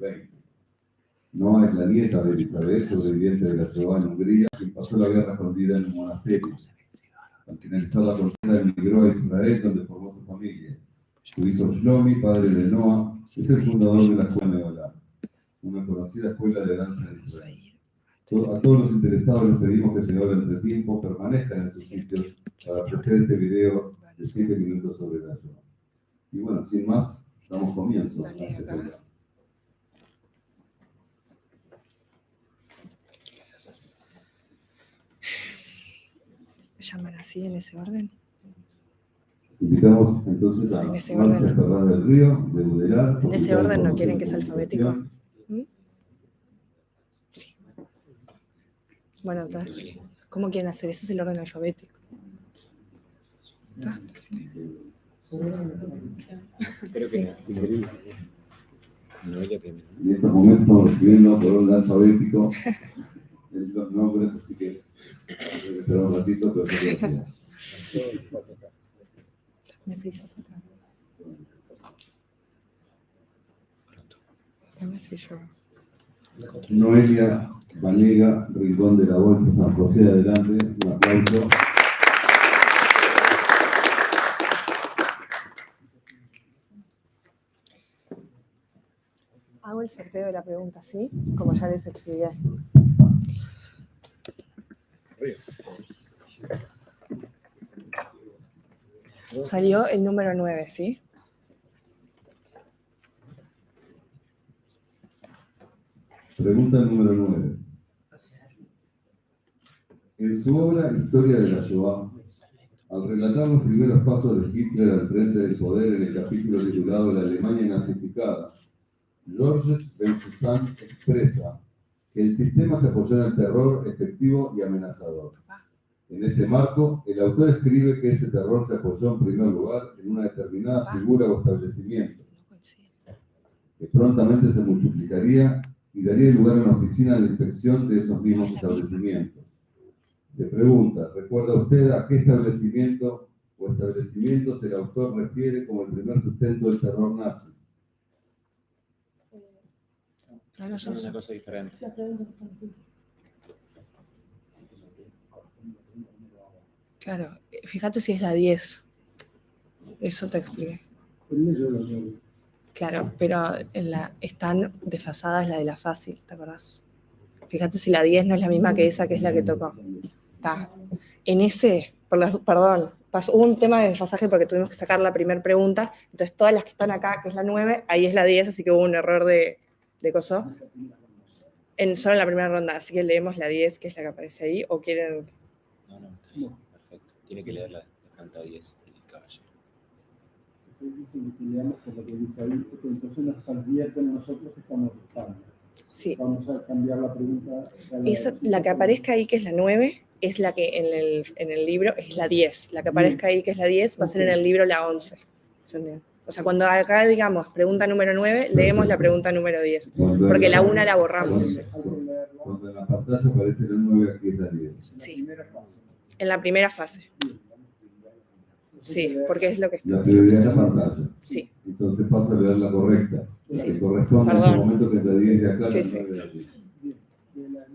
1920. Noa es la nieta de Elizabeth, sobreviviente de la Shoah en Hungría, quien pasó la guerra escondida en un monasterio. Al finalizar la contienda emigró a Israel, donde formó su familia. Su hijo Shlomi, padre de Noa, es el fundador de la escuela Neolá, una conocida escuela de danza en Israel. A todos los interesados les pedimos que si ahora entre tiempo permanezcan en sus sitios para apreciar este video de 7 minutos sobre la Shoah. Y bueno, sin más, damos comienzo a este programa. ¿Llaman así en ese orden? Invitamos entonces a Marcia Ferraz del Río, de Udelar. ¿En ese orden no quieren que sea alfabético? ¿Mm? Sí. Bueno, entonces, ¿cómo quieren hacer? Ese es el orden alfabético. Creo que no hay la primera. En estos momentos estamos recibiendo por orden alfabético los nombres, así que esperamos un ratito, pero no lo Me frisas acá. Dame si yo. Noelia Vanega, Rincón de la Bolsa, San José, adelante, un aplauso. Hago el sorteo de la pregunta, ¿sí? Como ya les expliqué. Salió el número 9, ¿sí? Pregunta número 9. En su obra Historia de la Shoah, al relatar los primeros pasos de Hitler al frente del poder en el capítulo titulado La Alemania nazificada, Georges Ben-Susan expresa que el sistema se apoyó en el terror efectivo y amenazador. En ese marco, el autor escribe que ese terror se apoyó en primer lugar en una determinada figura o establecimiento, que prontamente se multiplicaría y daría lugar a una oficina de inspección de esos mismos establecimientos. Se pregunta, ¿recuerda usted a qué establecimiento o establecimientos el autor refiere como el primer sustento del terror nazi? No, es una cosa diferente. Claro, fíjate si es la 10. Eso te expliqué. Claro, pero están desfasadas la de la fácil, ¿te acordás? Fíjate si la 10 no es la misma que esa que es la que tocó. Está. En ese, perdón, hubo un tema de desfasaje porque tuvimos que sacar la primera pregunta. Entonces, todas las que están acá, que es la 9, ahí es la 10, así que hubo un error de coso. Solo en la primera ronda, así que leemos la 10, que es la que aparece ahí, o quieren... No, está bien, perfecto. Tiene que leer la planta 10, el caballero. Dicen que leamos por lo que dice ahí, porque entonces nos advierten a nosotros que estamos buscando. Sí. Vamos a cambiar la pregunta. La que aparezca ahí, que es la 9, es la que en el libro es la 10. La que aparezca ahí, que es la 10, va a ser en el libro la 11. O sea, cuando acá digamos pregunta número 9, leemos la pregunta número 10. Porque la 1 la borramos. Cuando en la pantalla aparece la 9, aquí es la 10. Sí. En la primera fase. Sí, porque es lo que está. La prioridad es la pantalla. Sí. Entonces paso a leer la correcta. La Sí. que corresponde en este momento, que es la 10 de acá, Sí, la sí. 9 de aquí.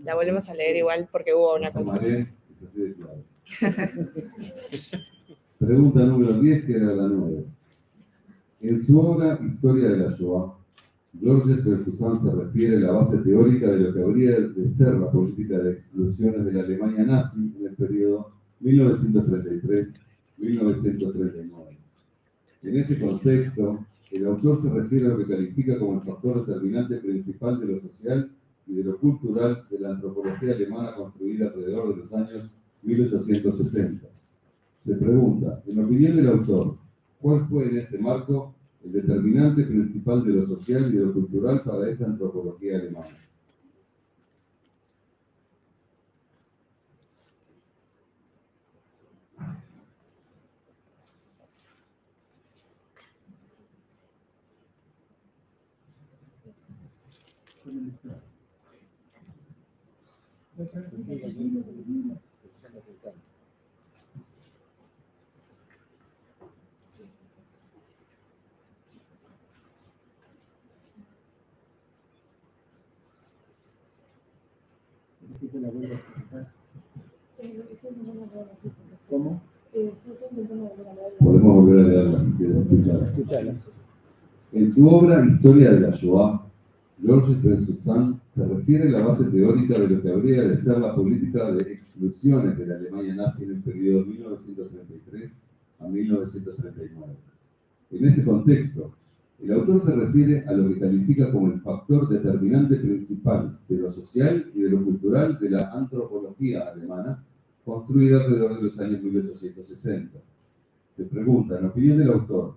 La volvemos a leer igual porque hubo una confusión. Es así de claro. Pregunta número 10, que era la 9. En su obra Historia de la Shoah, Georges Ben-Susan se refiere a la base teórica de lo que habría de ser la política de exclusiones de la Alemania nazi en el periodo 1933-1939. En ese contexto, el autor se refiere a lo que califica como el factor determinante principal de lo social y de lo cultural de la antropología alemana construida alrededor de los años 1860. Se pregunta, en opinión del autor, ¿cuál fue en ese marco el determinante principal de lo social y de lo cultural para esa antropología alemana? ¿Qué te la vuelvo a explicar? Estoy intentando leerla así. ¿Cómo? Sí, estoy intentando volver a leerla. Podemos volver a leerla si quieres escucharla. Escuchala. En su obra Historia de la Shoah, Georges Bensusan se refiere a la base teórica de lo que habría de ser la política de exclusiones de la Alemania nazi en el periodo 1933 a 1939. En ese contexto, el autor se refiere a lo que califica como el factor determinante principal de lo social y de lo cultural de la antropología alemana, construida alrededor de los años 1860. Se pregunta, en opinión del autor,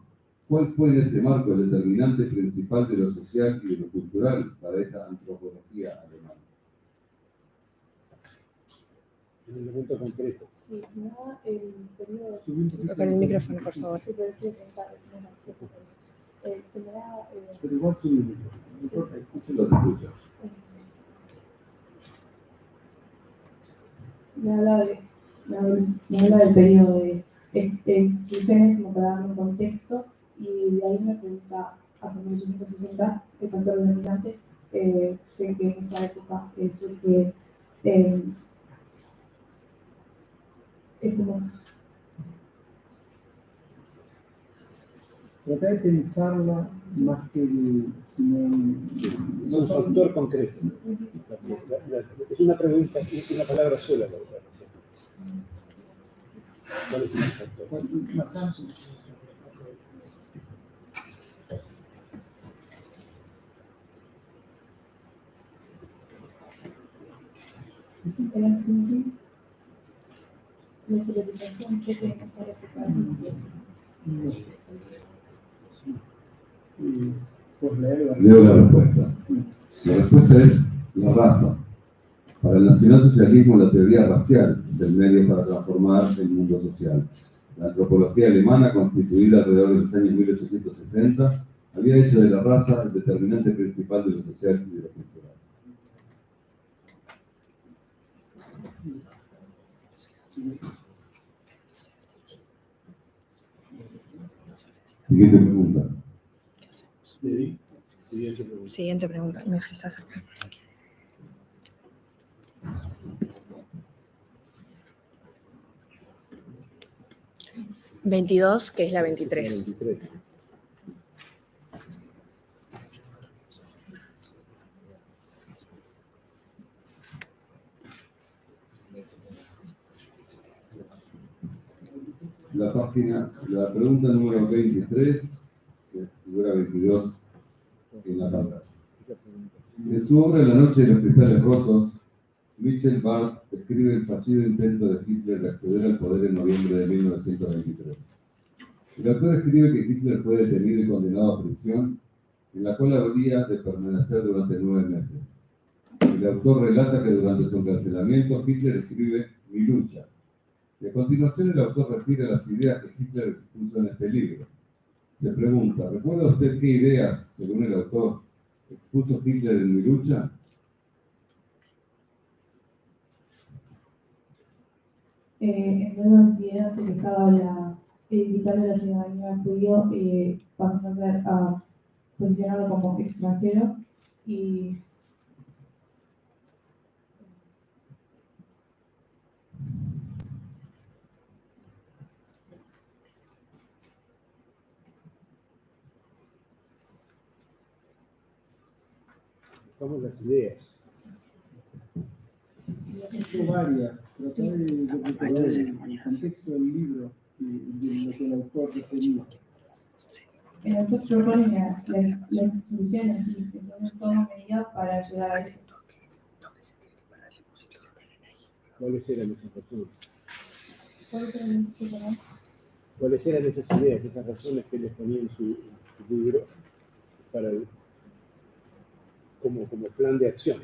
¿cuál fue en ese marco el determinante principal de lo social y de lo cultural para esa antropología alemana? Un elemento concreto. Sí, me da el periodo. Con el micrófono, por favor. Sí, pero estoy intentando. Que me da. Pero igual subimos. No Sí. importa, escúchalo. Lo te escucho. Me habla del periodo de exclusiones como para dar un contexto y de ahí me pregunta hacia 1860 el factor determinante. Sé que en esa época surge como Trata de pensarla más que sino No es un factor concreto. Es una pregunta, una palabra sola. La verdad. ¿Cuál es el factor? más amplio. el antisemitismo, la estigmatización que tiene que ser eficaz. Pues leer Leo la respuesta. La respuesta es la raza. Para el nacionalsocialismo, la teoría racial es el medio para transformar el mundo social. La antropología alemana, constituida alrededor de los años 1860, había hecho de la raza el determinante principal de lo social y de lo cultural. Siguiente pregunta. Siguiente pregunta. Me fijas acá. 22, que es la 23. La pregunta número 23, que figura 22 en la tabla. En su obra La noche de los cristales rotos, Michel Barth describe el fallido intento de Hitler de acceder al poder en noviembre de 1923. El autor escribe que Hitler fue detenido y condenado a prisión, en la cual habría de permanecer durante 9 meses. El autor relata que durante su encarcelamiento Hitler escribe "Mi lucha", y a continuación el autor refiere a las ideas que Hitler expuso en este libro. Se pregunta, ¿recuerda usted qué ideas, según el autor, expuso Hitler en "Mi lucha"? Entre las ideas se estaba quitarle la ciudadanía al judío, pasando a posicionarlo como extranjero y Buscamos las ideas. hizo varias. Traté de recordar el contexto del libro y de lo que el autor refería. el autor propone la exclusión en sí, entonces toma medidas para llegar a eso. ¿Cuáles eran esas razones? ¿Cuáles son las cosas? ¿Cuáles eran esas ideas, esas razones que él exponía en su libro para como plan de acción?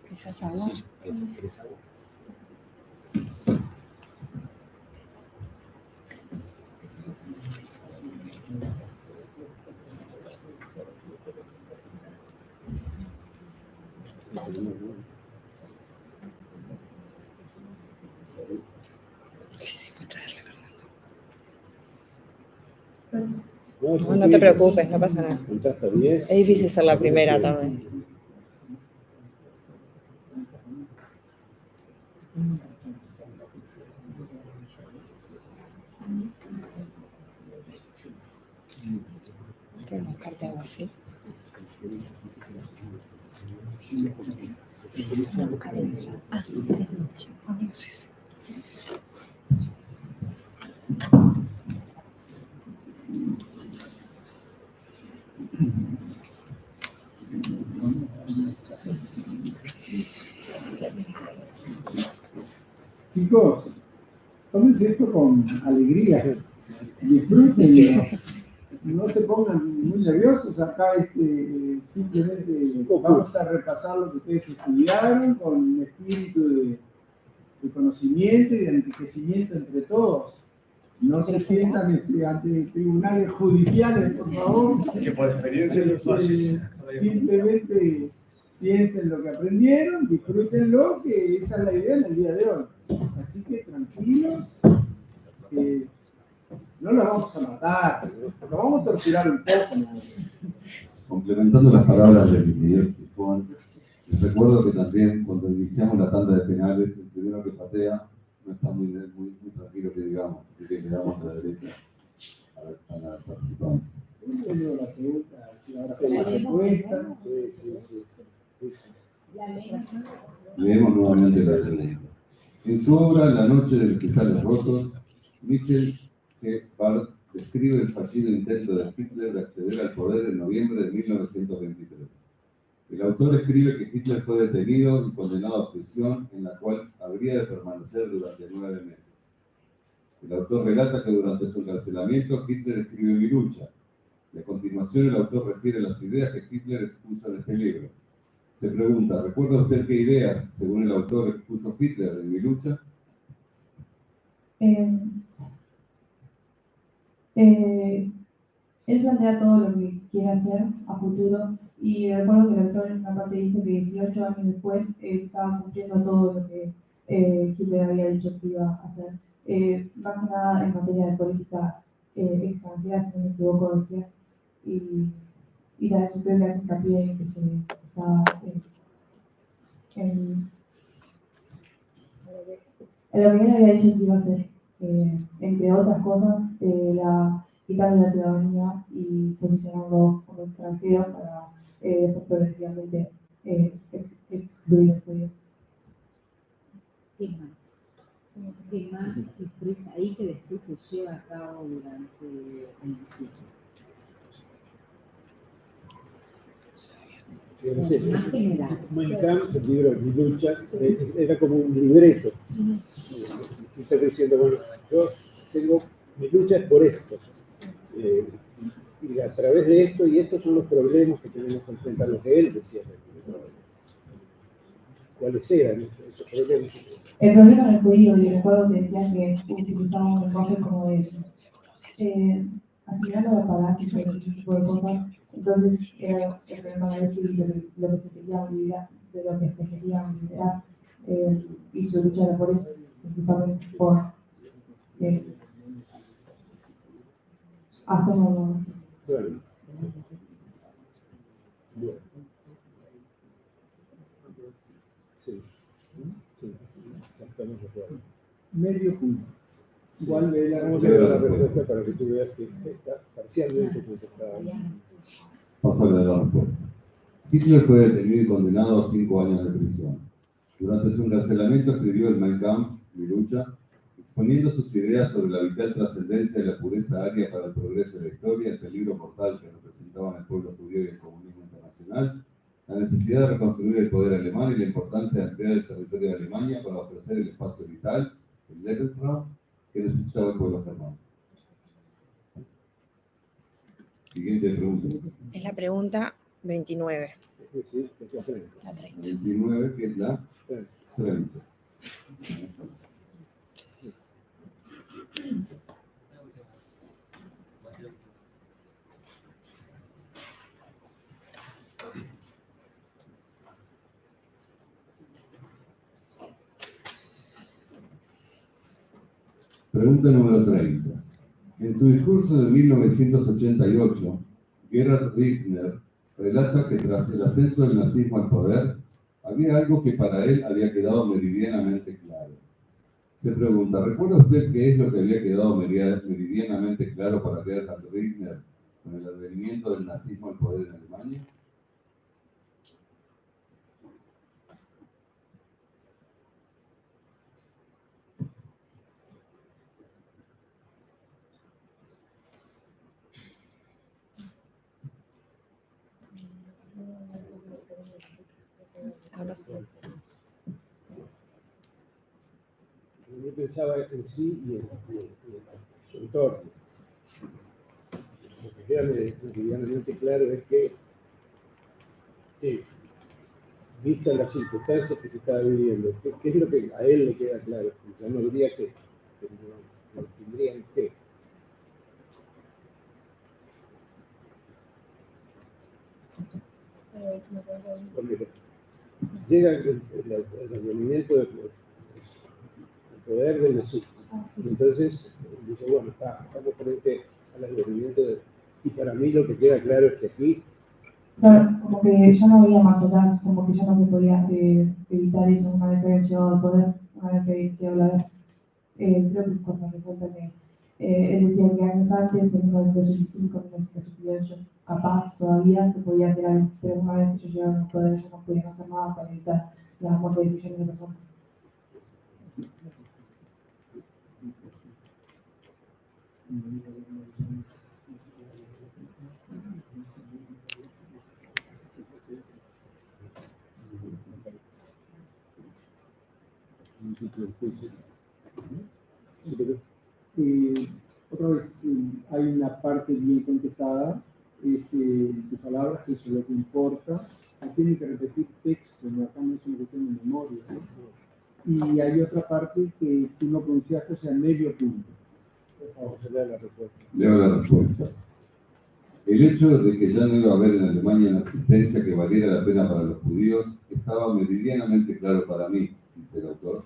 ¿Quizás agua? Sí, ¿querés agua? Sí, sí, puedo traerle, Fernando. No, no te preocupes, no pasa nada. Conté hasta 10. Es difícil ser la primera también. Tengo que buscarte algo así. Sí, sí. Chicos, tómense esto con alegría, disfrútenlo, no se pongan muy nerviosos acá, simplemente vamos a repasar lo que ustedes estudiaron con un espíritu de conocimiento y de enriquecimiento entre todos. No se sientan ante tribunales judiciales, por favor. Que por experiencia no es fácil. Simplemente piensen lo que aprendieron, disfrútenlo, que esa es la idea en el día de hoy. Así que tranquilos, no los vamos a matar, los vamos a torturar un poco, ¿no? Complementando las palabras de Miguel Juan, les recuerdo que también cuando iniciamos la tanda de penales, el primero que patea no está muy tranquilo que digamos, así que le damos a la derecha a la participante. Yo la pregunta, si ahora con la respuesta. Leemos nuevamente la segunda. En su obra La noche de los cristales rotos, Michel G. Barth describe el fallido intento de Hitler de acceder al poder en noviembre de 1923. El autor escribe que Hitler fue detenido y condenado a prisión, en la cual habría de permanecer durante 9 meses. El autor relata que durante su encarcelamiento Hitler escribe Mi lucha. Y a continuación el autor refiere las ideas que Hitler expuso en este libro. Se pregunta, ¿recuerda usted qué ideas, según el autor, expuso Hitler en Mi lucha? Él plantea todo lo que quiere hacer a futuro y recuerdo que el autor en una parte dice que 18 años después estaba cumpliendo todo lo que Hitler había dicho que iba a hacer. Más que nada en materia de política extranjera, si no me equivoco, decía. Y la eso creo que hace hincapié en que se está en lo que él había dicho que iba a hacer, entre otras cosas, quitarle la ciudadanía y posicionarlo como extranjero para progresivamente excluir el judío. ¿Qué más expresa ahí que después se lleva a cabo durante el ciclo? Más general. Mein Kampf, el libro Mi lucha, era como un libreto. Y está diciendo, bueno, yo tengo, mi lucha es por esto. Y a través de esto, y estos son los problemas que tenemos que enfrentar, los que él decía. ¿Cuáles eran esos problemas? El problema en el judío, y recuerdo que decía que utilizamos un lenguaje como de asimilando la parásito y ese tipo de cosas. Entonces era el problema de decir lo que se quería olvidar, de lo que se quería liberar, y su lucha era por eso, principalmente por hacerlo. Bueno. Bueno. Sí. Sí. Estamos de acuerdo. Medio punto. ¿Cuál de la Vamos a ver la respuesta para que tú veas que está parcialmente contestada. Pasarle la respuesta. Hitler fue detenido y condenado a 5 años de prisión. Durante su encarcelamiento escribió el Mein Kampf, Mi lucha, exponiendo sus ideas sobre la vital trascendencia y la pureza aria para el progreso de la historia, el peligro mortal que representaban el pueblo judío y el comunismo internacional, la necesidad de reconstruir el poder alemán y la importancia de ampliar el territorio de Alemania para ofrecer el espacio vital, el Lebensraum, que necesitaba el pueblo germano. Siguiente pregunta. Es la pregunta 29. Sí, es la 30. La 30. 29, que es la 30. Pregunta número 30. En su discurso de 1988, Gerhard Richtner relata que tras el ascenso del nazismo al poder, había algo que para él había quedado meridianamente claro. Se pregunta, ¿recuerda usted qué es lo que había quedado meridianamente claro para Gerhard Richtner con el advenimiento del nazismo al poder en Alemania? Yo pensaba en sí y en su entorno. Lo que queda meridianamente claro es que, vistas las circunstancias que se estaba viviendo, ¿qué es lo que a él le queda claro? Yo no diría que no tendrían que. Porque llega el advenimiento del poder del nazismo. Entonces, dice, bueno, estamos frente al advenimiento y para mí lo que queda claro es que aquí. Claro, como que ya no había marcha atrás, como que ya no se podía evitar eso una vez que había llegado al poder, una vez que había iniciado la guerra. Creo que es cuando resulta que él decía que años antes, en 1985, 1988, capaz todavía se podía hacer algo, pero una vez que ellos llegaron al poder, ellos no podían hacer nada para evitar la muerte de millones de personas. Otra vez, hay una parte bien contestada en tus palabras, que eso es lo que importa. No tienen que repetir texto, ¿no? Acá no es una cuestión de memoria, ¿no? Y hay otra parte que tú no pronunciaste, o sea, medio punto. Por favor, lea la respuesta. Leo la respuesta. El hecho de que ya no iba a haber en Alemania una existencia que valiera la pena para los judíos estaba meridianamente claro para mí, dice el autor.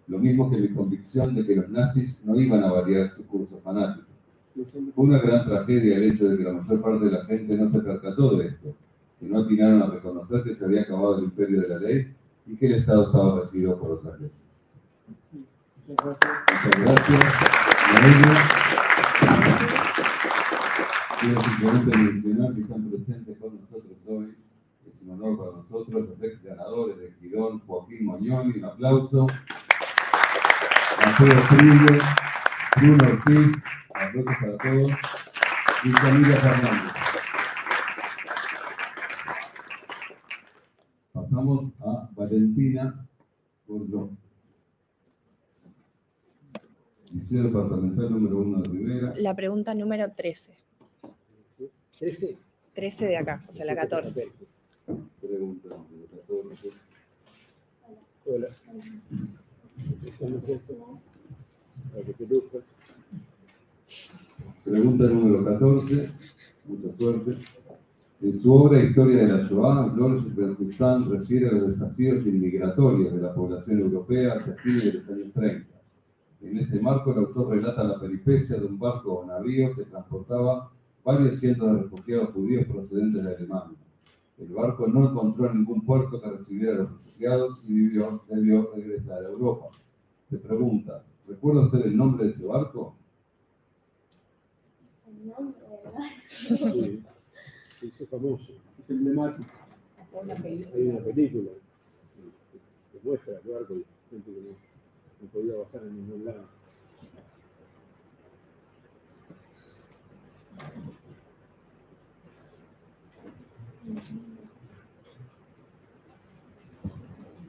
Lo mismo que mi convicción de que los nazis no iban a variar su curso fanático. Fue una gran tragedia el hecho de que la mayor parte de la gente no se percató de esto, que no atinaron a reconocer que se había acabado el imperio de la ley y que el Estado estaba regido por otras leyes. Muchas gracias. Muchas gracias. Noelia. Quiero simplemente mencionar que están presentes con nosotros hoy. Es un honor para nosotros, los ex ganadores de Girón, Joaquín Moñoni, un aplauso. Marcelo Trillo, Bruno Ortiz, aplausos para todos, y Camila Fernández. Pasamos a Valentina Gordón. Liceo Departamental número 1 de Rivera. La pregunta número 13. ¿13? 13 de acá, o sea, la 14. Pregunta número 14. Hola. Para que te luzcas. Pregunta número 14. Mucha suerte. En su obra Historia de la Shoah, Georges Bensoussan refiere a los desafíos inmigratorios de la población europea hacia fines de los años 30. En ese marco, el autor relata la peripecia de un barco o navío que transportaba varios cientos de refugiados judíos procedentes de Alemania. El barco no encontró ningún puerto que recibiera a los refugiados y debió regresar a Europa. Se pregunta, ¿recuerda usted el nombre de ese barco? El nombre del barco. Sí, es famoso. Es emblemático. Hay una película que muestra el barco y gente que no podía bajar en ningún lado.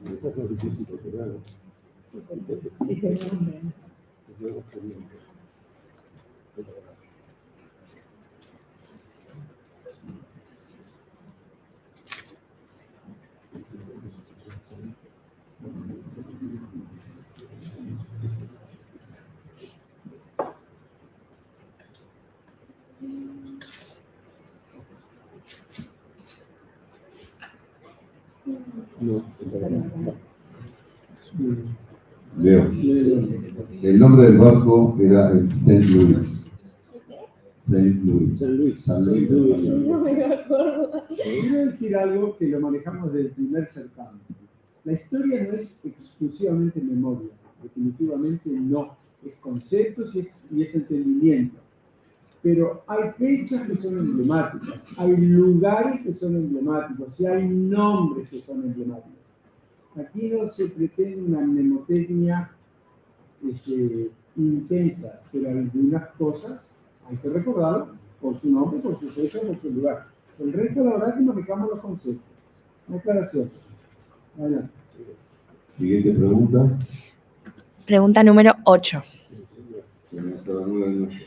Esto es lo difícil, porque claro, Sí, es el nombre. Leo. El nombre del barco era el St. Louis. Saint Louis. San Luis. San Luis. No me acuerdo. Quiero decir algo que lo manejamos desde el primer certamen. La historia no es exclusivamente memoria, definitivamente no. Es conceptos y es entendimiento. Pero hay fechas que son emblemáticas, hay lugares que son emblemáticos y hay nombres que son emblemáticos. Aquí no se pretende una mnemotecnia intensa, pero algunas cosas hay que recordarlo por su nombre, por su fecha, por su lugar. El resto, la verdad, que manejamos los conceptos. Aclaración. Adelante. Siguiente pregunta. Pregunta número 8. Tenemos a la 9.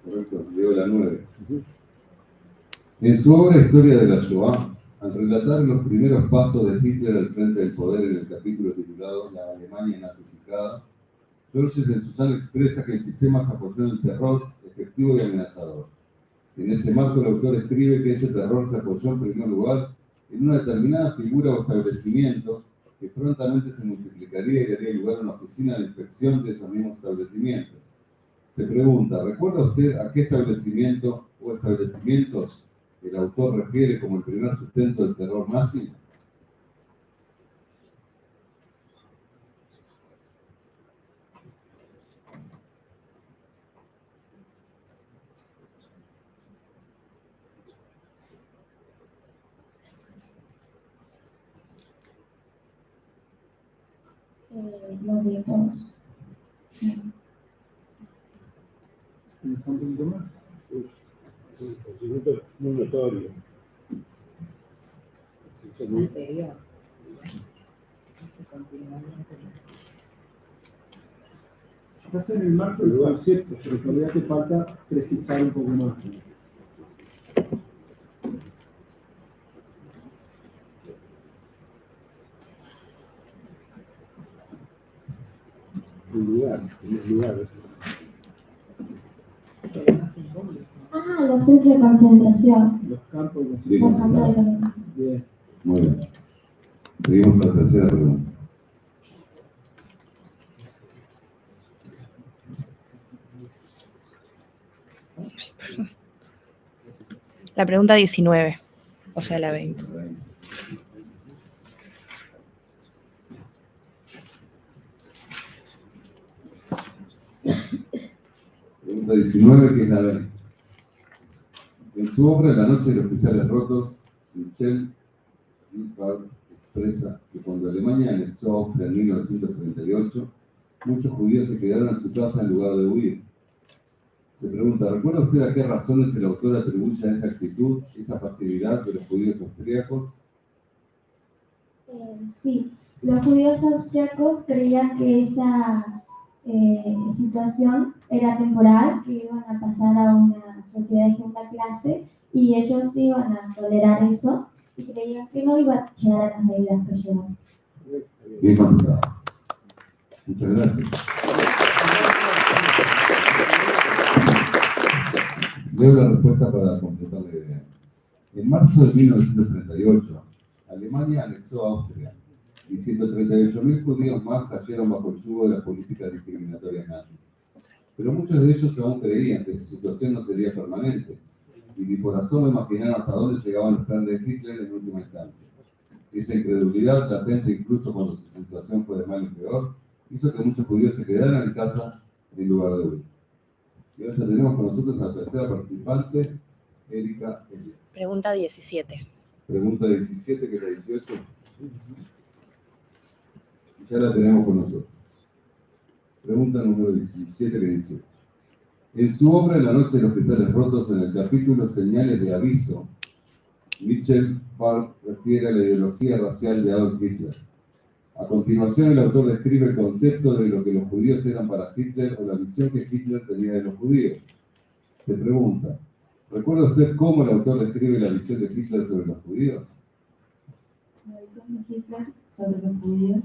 Correcto, leo la 9. En su obra Historia de la Shoah, al relatar los primeros pasos de Hitler al frente del poder en el capítulo titulado La Alemania nazificada, Georges Bensussan expresa que el sistema se apoyó en el terror efectivo y amenazador. En ese marco, el autor escribe que ese terror se apoyó en primer lugar en una determinada figura o establecimiento que prontamente se multiplicaría y daría lugar a una oficina de inspección de esos mismos establecimientos. Se pregunta, ¿recuerda usted a qué establecimiento o establecimientos el autor refiere como el primer sustento del terror nazi? Los viejos. ¿Pensamos un poquito más? Un conocimiento muy notorio. Anterior. Continuamente. Estás en el marco del concepto, pero todavía te falta precisar un poco más. Un lugar, unos lugares. Pero más simbólico. Ah, los centros de concentración. Los campos de Bien, Los campos de concentración. Bien. Muy bien. Seguimos a la tercera pregunta. La pregunta 19, o sea, la 20. Pregunta 19, que es la 20. En su obra La noche de los cristales rotos, Michel Lippard expresa que cuando Alemania anexó Austria en 1938, muchos judíos se quedaron en su casa en lugar de huir. Se pregunta, ¿recuerda usted a qué razones el autor atribuye a esa actitud, esa pasividad de los judíos austríacos? Sí, los judíos austriacos creían que esa situación era temporal, que iban a pasar a una sociedad de segunda clase y ellos iban a tolerar eso y creían que no iba a llegar a las medidas que llevan. Bien contestado. Muchas gracias. Leo la respuesta para completar la idea. En marzo de 1938, Alemania anexó Austria y 138.000 judíos más cayeron bajo el yugo de las políticas discriminatorias nazis. Pero muchos de ellos aún creían que su situación no sería permanente y ni por asomo imaginaron hasta dónde llegaban los planes de Hitler en última instancia. Esa incredulidad, latente incluso cuando su situación fue de mal en peor, hizo que muchos judíos se quedaran en casa en lugar de huir. Y ahora ya tenemos con nosotros a la tercera participante, Erika Elías. Pregunta 17. Pregunta 17, que es la 18. Ya la tenemos con nosotros. Pregunta número 17, que dice: en su obra La noche de los cristales rotos, en el capítulo Señales de aviso, Michel Park refiere a la ideología racial de Adolf Hitler. A continuación, el autor describe el concepto de lo que los judíos eran para Hitler o la visión que Hitler tenía de los judíos. Se pregunta, ¿recuerda usted cómo el autor describe la visión de Hitler sobre los judíos? La visión de Hitler sobre los judíos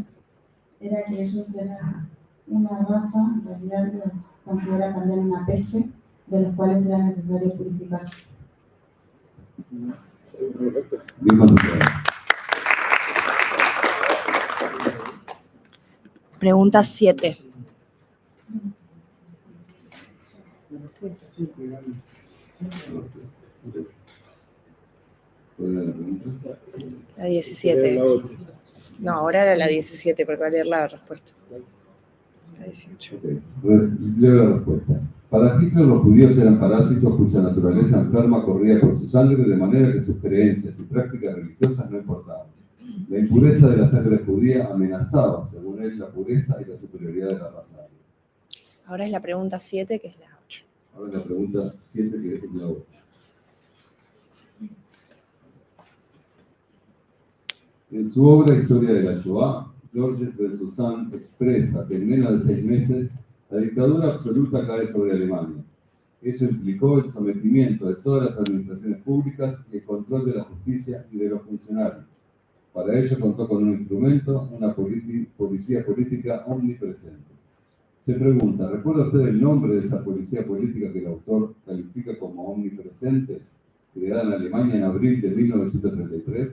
era que ellos eran una raza, en realidad los considera también una peste, de los cuales era necesario purificarse. Bien contestado. Pregunta 7. La respuesta siempre gana. ¿Cuál era la pregunta? La Era 17. la 8. No, ahora era la 17, porque va a leer la respuesta. La 18. Ok, leo la respuesta. Para Hitler los judíos eran parásitos cuya naturaleza enferma corría por su sangre, de manera que sus creencias y prácticas religiosas no importaban. La impureza de la sangre judía amenazaba, según él, la pureza y la superioridad de la raza aria. Ahora es la pregunta 7, que es la 8. Ahora la pregunta 7, que es la 8. En su obra Historia de la Shoah, Georges Ben-Susan expresa que en menos de 6 meses la dictadura absoluta cae sobre Alemania. Eso implicó el sometimiento de todas las administraciones públicas y el control de la justicia y de los funcionarios. Para ello contó con un instrumento, una policía política omnipresente. Se pregunta, ¿recuerda usted el nombre de esa policía política que el autor califica como omnipresente, creada en Alemania en abril de 1933?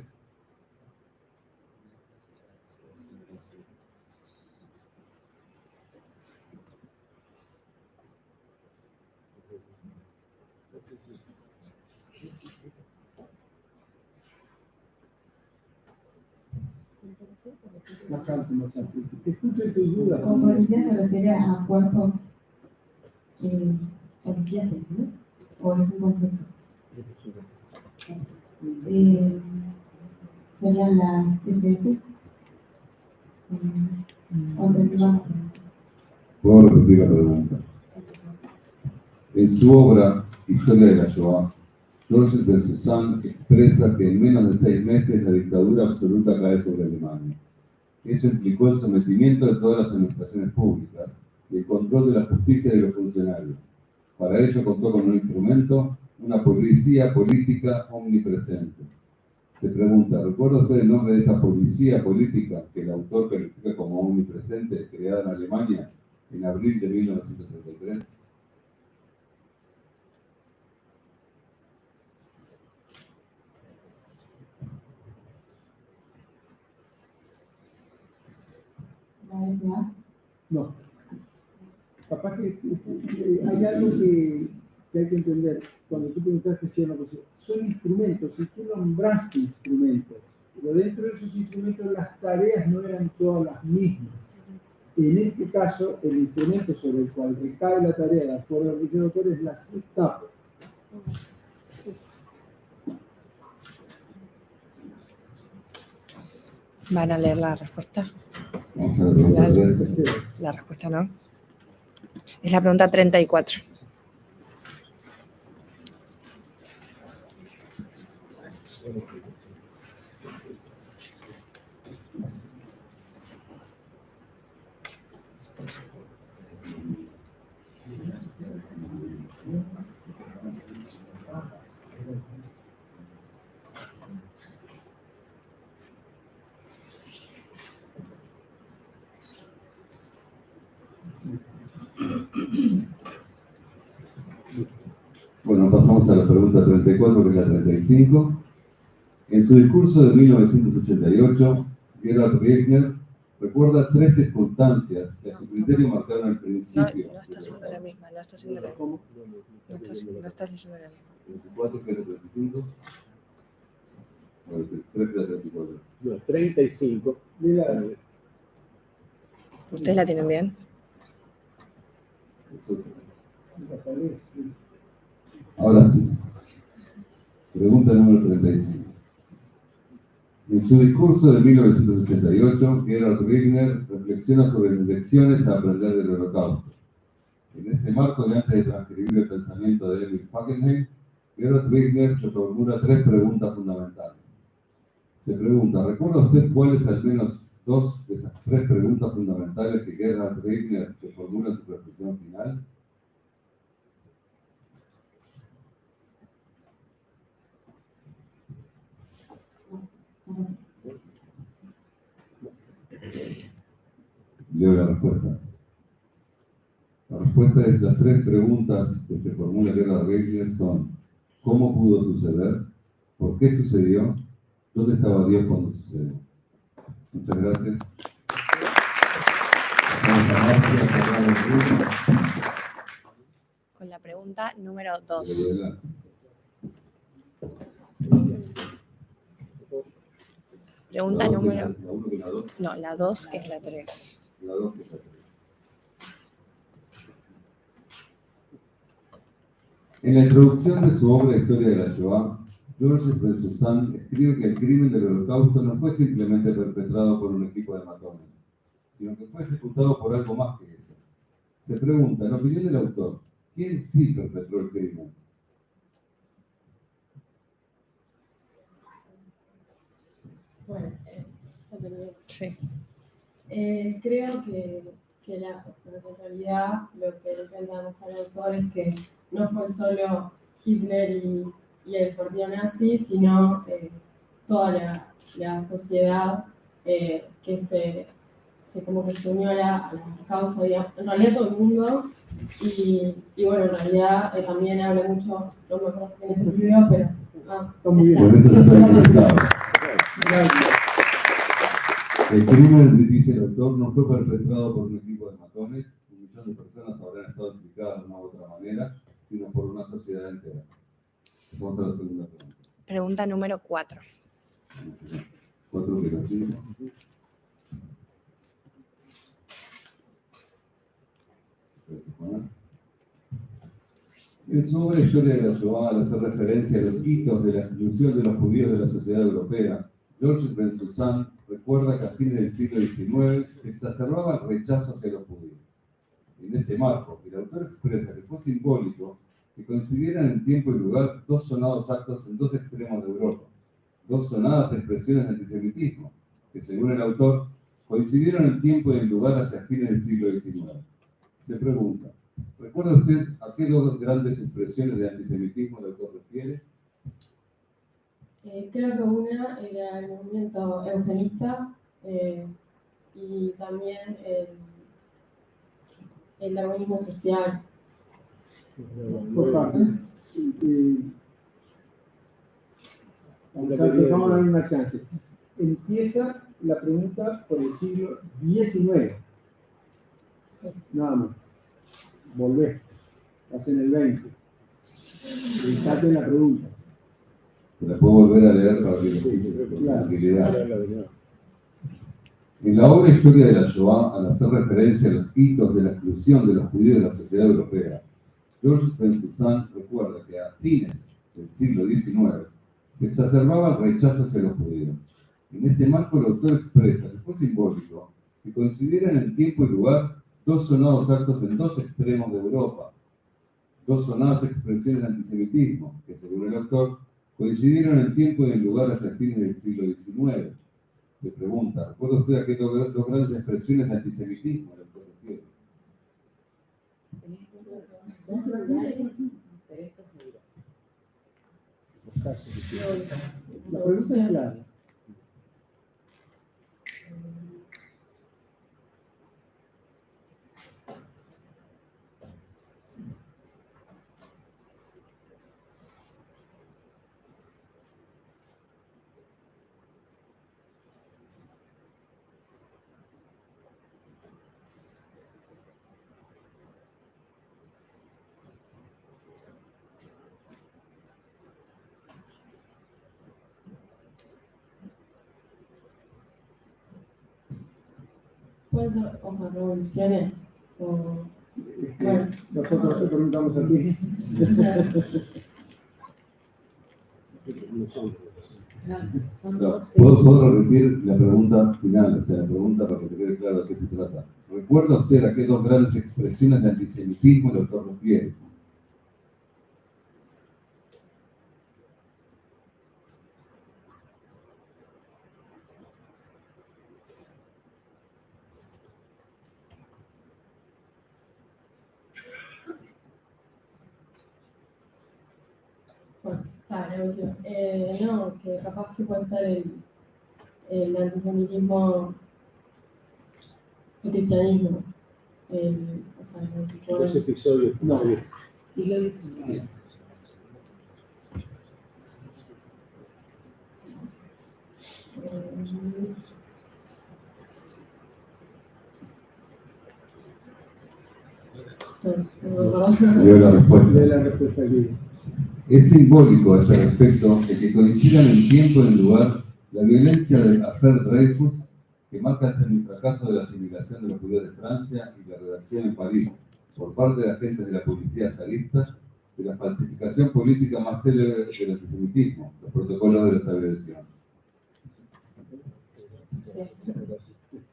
Más alto, más alto. Te escucho tus dudas. Con policía se refiere a cuerpos policíacos, ¿no? ¿O es un concepto? ¿Serían las SS? ¿O tendríamos? Puedo repetir la pregunta. En su obra Historia de la Shoah, Georges Ben-Susan expresa que en menos de 6 meses la dictadura absoluta cae sobre Alemania. Eso implicó el sometimiento de todas las administraciones públicas y el control de la justicia y de los funcionarios. Para ello contó con un instrumento, una policía política omnipresente. Se pregunta, ¿recuerda usted el nombre de esa policía política que el autor califica como omnipresente, creada en Alemania en abril de 1933? ¿La SA? No. Capaz que hay algo que hay que entender. Cuando tú preguntaste si era una cosa, son instrumentos, y tú nombraste instrumentos, pero dentro de esos instrumentos las tareas no eran todas las mismas. En este caso, el instrumento sobre el cual recae la tarea de acuerdo al dice el autor es la Gestapo. ¿Van a leer la respuesta? Vamos a ver la pregunta. La respuesta no. Es la pregunta 34. Bueno, pasamos a la pregunta 34, que es la 35. En su discurso de 1988, Gerhard Riegner recuerda 3 circunstancias que a su criterio marcaron el No, principio. no está haciendo la misma, no está haciendo la misma. ¿Cómo? No estás leyendo la misma. 34, que es la 35. Bueno, 3 que la 34. No, 35. ¿Ustedes la tienen bien? Es otra. Ahora sí. Pregunta número 35. En su discurso de 1988, Gerhard Riegner reflexiona sobre las lecciones a aprender del Holocausto. En ese marco, y antes de transcribir el pensamiento de Emil Fackenheim, Gerhard Riegner se formula 3 preguntas fundamentales. Se pregunta, ¿recuerda usted cuáles al menos 2 de esas 3 preguntas fundamentales que Gerhard Riegner se formula en su reflexión final? Leo la respuesta. La respuesta es las 3 preguntas que se formula Gerhard Riegner son: ¿cómo pudo suceder? ¿Por qué sucedió? ¿Dónde estaba Dios cuando sucedió? Muchas gracias. Con la la pregunta número Pero 2. adelante. Pregunta La dos que número... la 1 que la 2. No, la 2, que es la 3. La 2 que es la 3. En la introducción de su obra Historia de la Shoah, Georges Bensoussan escribe que el crimen del Holocausto no fue simplemente perpetrado por un equipo de matones, sino que fue ejecutado por algo más que eso. Se pregunta, en opinión del autor, ¿quién sí perpetró el crimen? Bueno, Sí. creo que en realidad lo que intenta mostrar el autor es que no fue solo Hitler y el partido nazi, sino toda la sociedad que se como que se unió a la causa, digamos. En realidad todo el mundo, y bueno, en realidad también habla mucho, no me acuerdo si en ese libro, pero... Está muy bien. Por eso se está equivocado. El crimen, dice el autor, no fue perpetrado por un equipo de matones, 1 millón de personas habrán estado implicadas de una u otra manera, sino por una sociedad entera. Vamos a la segunda pregunta. Pregunta número 4. 4 que la 5. Gracias, Juan. En su obra Historia de la Shoah, al hacer referencia a los hitos de la exclusión de los judíos de la sociedad europea, Georges Bensoussan recuerda que a fines del siglo XIX se exacerbaba el rechazo hacia los judíos. En ese marco, el autor expresa que fue simbólico que coincidieran en tiempo y lugar dos sonados actos en dos extremos de Europa, dos sonadas expresiones de antisemitismo, que según el autor coincidieron en tiempo y en lugar hacia fines del siglo XIX. Se pregunta, ¿recuerda usted a qué dos grandes expresiones de antisemitismo el autor refiere? Creo que una era el movimiento eugenista y también el darwinismo social. Por parte. Vamos a dar una chance. Empieza la pregunta por el siglo XIX. Nada más. Volvé. Estás en el 20. Estás en la pregunta. La puedo volver a leer para que lo escuche con tranquilidad. En la obra Historia de la Shoah, al hacer referencia a los hitos de la exclusión de los judíos de la sociedad europea, Georges Bensoussan recuerda que a fines del siglo XIX se exacerbaba el rechazo hacia los judíos. En ese marco, el autor expresa que fue simbólico que coincidieran en tiempo y lugar dos sonados actos en dos extremos de Europa, dos sonadas expresiones de antisemitismo, que según el autor coincidieron en tiempo y en lugar hacia fines del siglo XIX. Se pregunta, ¿recuerda usted a qué dos grandes expresiones de antisemitismo el autor refiere? La pregunta es clara. Pueden ser, o sea, revoluciones o... Bueno, nosotros te preguntamos a ti. Son No, 12. ¿Puedo repetir la pregunta final? O sea, la pregunta para que te quede claro de qué se trata. ¿Recuerda usted a qué dos grandes expresiones de antisemitismo el autor refiere? Bueno, está, la última. No, que capaz que puede ser el antisemitismo, el cristianismo, o sea, el tipo Los de... episodios. No. Siglo XIX. Leo la respuesta. De la respuesta aquí. Es simbólico a este respecto el que coincidan en tiempo y en lugar la violencia del Affaire Dreyfus, que marca el semifracaso de la asimilación de los judíos de Francia y la redacción en París por parte de agentes de la policía zarista de la falsificación política más célebre del antisemitismo, los protocolos de los Aviación.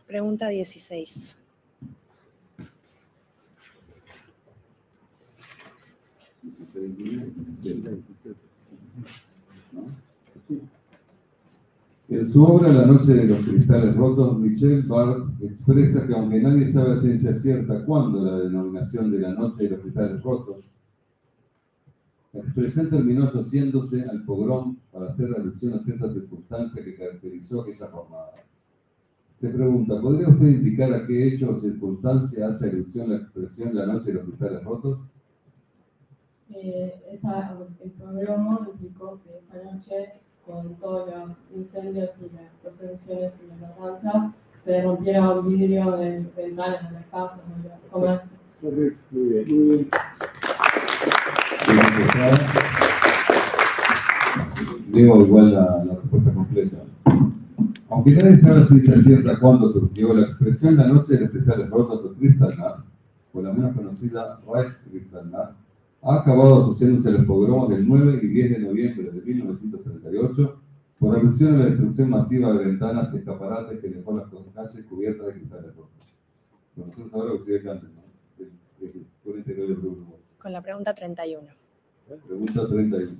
Pregunta 16. En su obra La noche de los cristales rotos, Michel Barr expresa que aunque nadie sabe a ciencia cierta cuándo la denominación de la noche de los cristales rotos, la expresión terminó asociándose al pogrom para hacer alusión a cierta circunstancia que caracterizó aquella jornada. Se pregunta, ¿podría usted indicar a qué hecho o circunstancia hace alusión la expresión la noche de los cristales rotos? El programa implicó que esa noche, con todos los incendios y las persecuciones y las matanzas, se rompiera un vidrio de ventanas de las casas, de los comercios. Correcto, muy bien, muy bien. Leo igual la respuesta completa. Aunque nadie sabe a ciencia cierta cuándo surgió la expresión la noche de los cristales rotos o Kristallnacht, o la menos conocida Reichskristallnacht, ha acabado asociándose a los pogromos del 9 y 10 de noviembre de 1938 por alusión a la destrucción masiva de ventanas y escaparates que dejó las calles cubiertas de cristales rotos. Bueno, nosotros ahora ustedes canten, ¿no? Con la pregunta 31. Pregunta 31.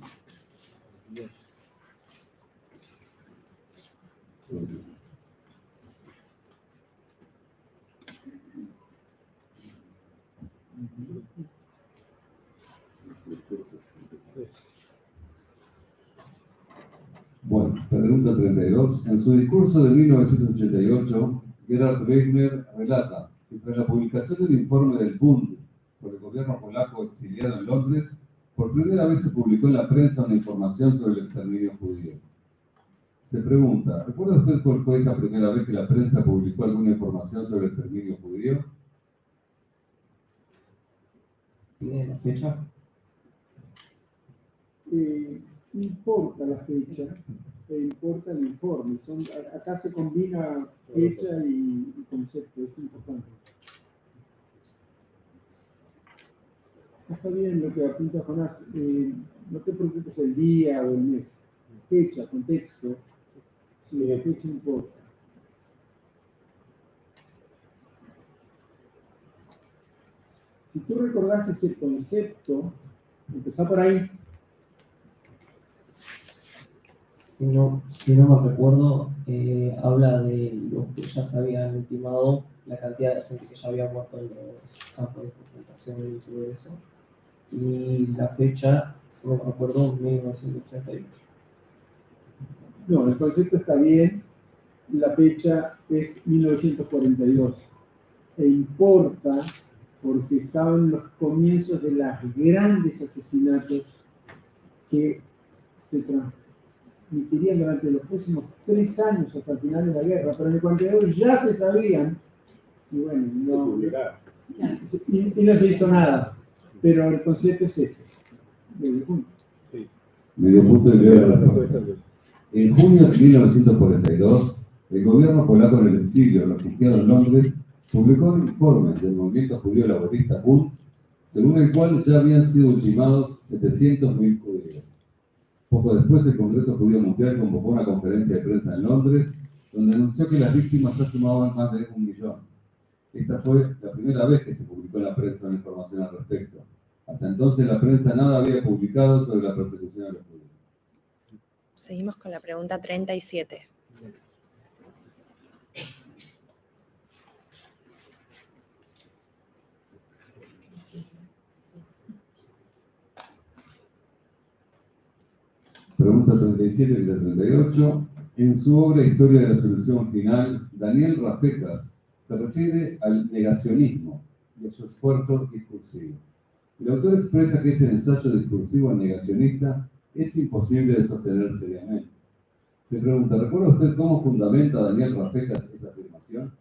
Bueno, pregunta 32. En su discurso de 1988, Gerhard Wegner relata que tras la publicación del informe del Bund por el gobierno polaco exiliado en Londres, por primera vez se publicó en la prensa una información sobre el exterminio judío. Se pregunta, ¿recuerda usted cuál fue esa primera vez que la prensa publicó alguna información sobre el exterminio judío? ¿Pide la fecha? Importa la fecha, importa el informe. Acá se combina fecha y concepto, es importante. Está bien lo que apunta Jonás. No te preocupes el día o el mes. Fecha, contexto. Sí, la fecha importa. Si tú recordás ese concepto, empezá por ahí. Si no me recuerdo, habla de los que ya se habían ultimado, la cantidad de gente que ya había muerto en los campos de concentración y todo eso. Y la fecha, si no me recuerdo, 1938. No, el concepto está bien. La fecha es 1942. E importa porque estaban los comienzos de los grandes asesinatos que se transmitirían durante los próximos 3 años hasta el final de la guerra. Pero en el 42 ya se sabían, y bueno, no se hizo nada. Pero el concepto es ese. Medio punto. Sí. Medio punto de Leo la respuesta. En junio de 1942, el gobierno polaco en el exilio, refugiado en Londres, publicó un informe del movimiento judío laborista Bund, según el cual ya habían sido ultimados 700.000 judíos. Poco después, el Congreso Judío Mundial convocó una conferencia de prensa en Londres, donde anunció que las víctimas ya sumaban más de 1 millón. Esta fue la primera vez que se publicó en la prensa una información al respecto. Hasta entonces la prensa nada había publicado sobre la persecución a los judíos. Seguimos con la pregunta 37. Pregunta 37 y la 38. En su obra Historia de la Solución Final, Daniel Rafecas se refiere al negacionismo y a su esfuerzo discursivo. El autor expresa que ese ensayo discursivo negacionista es imposible de sostener seriamente. Se pregunta, ¿recuerda usted cómo fundamenta Daniel Rafecas esa afirmación?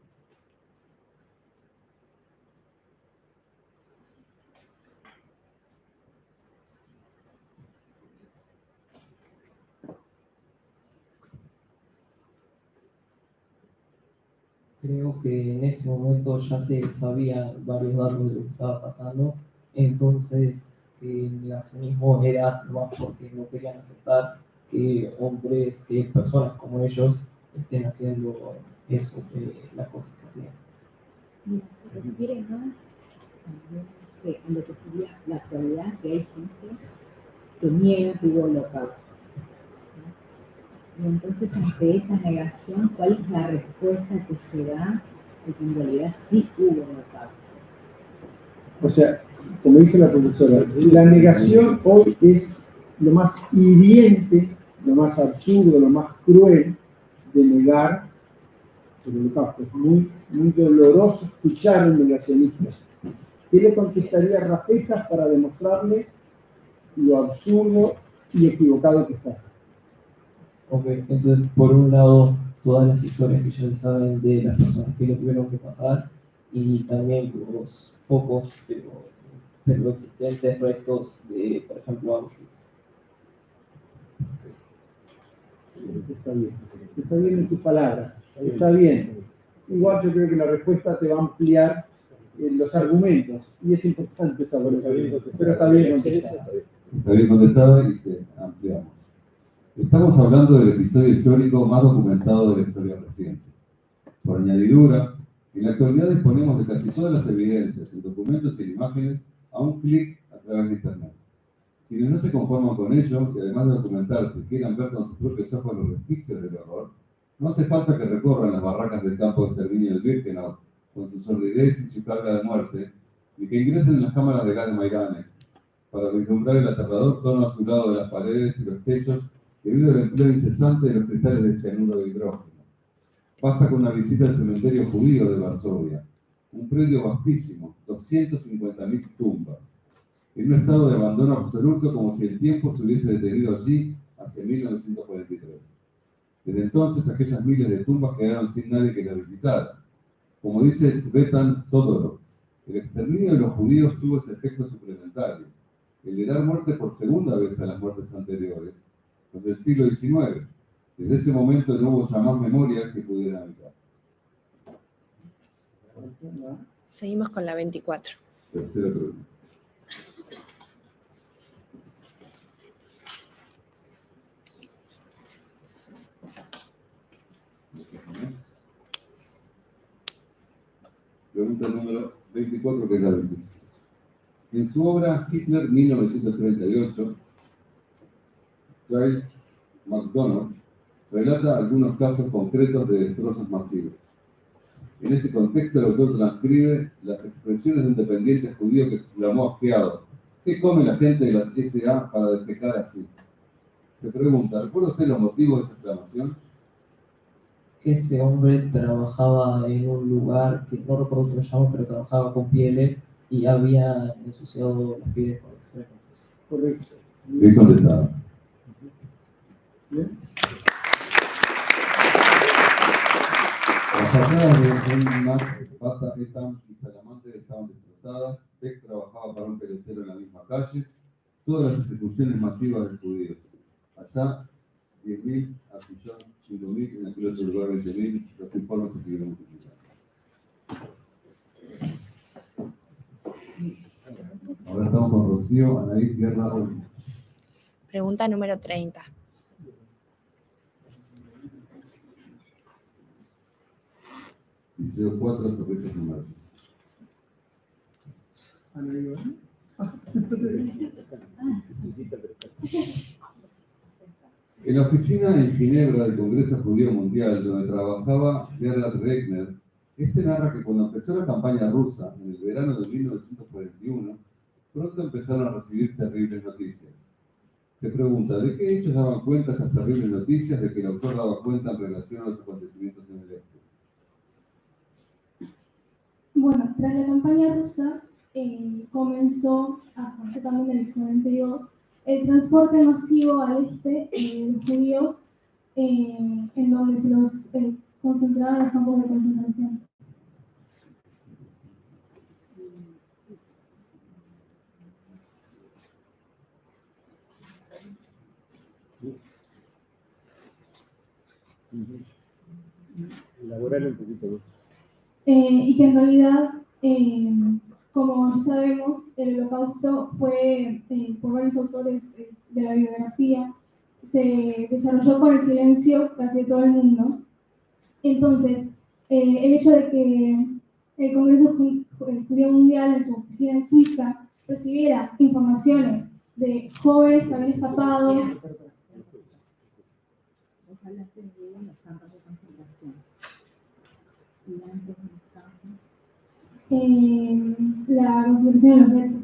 Creo que en ese momento ya se sabía varios datos de lo que estaba pasando, entonces que el negacionismo era más porque no querían aceptar que hombres, que personas como ellos estén haciendo eso, las cosas que hacían. Mira, se refiere más también a lo que sería la actualidad, que hay gente que niega que hubo holocausto. Y entonces, ante esa negación, ¿cuál es la respuesta que se da de que en realidad sí hubo holocausto? O sea, como dice la profesora, la negación hoy es lo más hiriente, lo más absurdo, lo más cruel de negar el holocausto. Es muy, muy doloroso escuchar a un negacionista. ¿Qué le contestaría a Rafejas para demostrarle lo absurdo y equivocado que está? Ok, entonces por un lado todas las historias que ya se saben de las personas que lo tuvieron que pasar y también los pocos pero existentes restos de, por ejemplo, Auschwitz. Está bien en tus palabras, está bien. Igual yo creo que la respuesta te va a ampliar los argumentos y es importante saber los argumentos, pero está bien contestada. Está bien contestada y te ampliamos. Estamos hablando del episodio histórico más documentado de la historia reciente. Por añadidura, en la actualidad disponemos de casi todas las evidencias, en documentos y en imágenes, a un clic a través de Internet. Quienes no se conforman con ello, y además de documentarse, quieran ver con sus propios ojos los vestigios del horror, no hace falta que recorran las barracas del campo de exterminio de Birkenau, con su sordidez y su carga de muerte, ni que ingresen en las cámaras de gas de Maidane, para vislumbrar el aterrador tono azulado de las paredes y los techos debido al empleo incesante de los cristales de cianuro de hidrógeno. Basta con una visita al cementerio judío de Varsovia, un predio vastísimo, 250.000 tumbas, en un estado de abandono absoluto, como si el tiempo se hubiese detenido allí hacia 1943. Desde entonces, aquellas miles de tumbas quedaron sin nadie que las visitara. Como dice Tzvetan Todorov, el exterminio de los judíos tuvo ese efecto suplementario, el de dar muerte por segunda vez a las muertes anteriores, los del siglo XIX. Desde ese momento no hubo ya más memoria que pudieran evitar. Seguimos con la 24. Tercera pregunta. Pregunta número 24, que es la 25. En su obra Hitler 1938, Charles McDonough relata algunos casos concretos de destrozos masivos. En ese contexto, el autor transcribe las expresiones de un dependiente judío que exclamó asqueado: ¿qué come la gente de las SA para defecar así? Se pregunta, ¿recuerda usted los motivos de esa exclamación? Ese hombre trabajaba en un lugar que no recuerdo cómo se llama, pero trabajaba con pieles y había ensuciado las pieles con excrementos. Correcto. Bien contestado. ¿Bien? Las fachadas de Max, Bata, Etam y Salamander estaban destrozadas. Beck trabajaba para un pelotero en la misma calle. Todas las ejecuciones masivas de judíos. Allá, 10.000, Artillón, 5.000, en aquel otro lugar 20.000. Los informes se siguieron multiplicando. Ahora estamos con Rocío, Anaís, Guerra, Olmo. Pregunta número 30. Liceo 4, Sorrisos Número. En la oficina en Ginebra del Congreso Judío Mundial, donde trabajaba Gerhard Regner, narra que cuando empezó la campaña rusa, en el verano de 1941, pronto empezaron a recibir terribles noticias. Se pregunta, ¿de qué hechos daban cuenta estas terribles noticias de que el autor daba cuenta en relación a los acontecimientos en el este? Bueno, tras la campaña rusa comenzó, a partir también del 42, el transporte masivo al este de los judíos, en donde se los concentraban en los campos de concentración. Elaborar un poquito más. y que en realidad, como ya sabemos, el Holocausto fue, por varios autores de la bibliografía, se desarrolló con el silencio casi de todo el mundo. Entonces, el hecho de que el Congreso Judío Mundial en su oficina en Suiza recibiera informaciones de jóvenes que habían escapado. Vos hablaste de los campos de concentración. Y antes de los campos. La concentración de los guetos.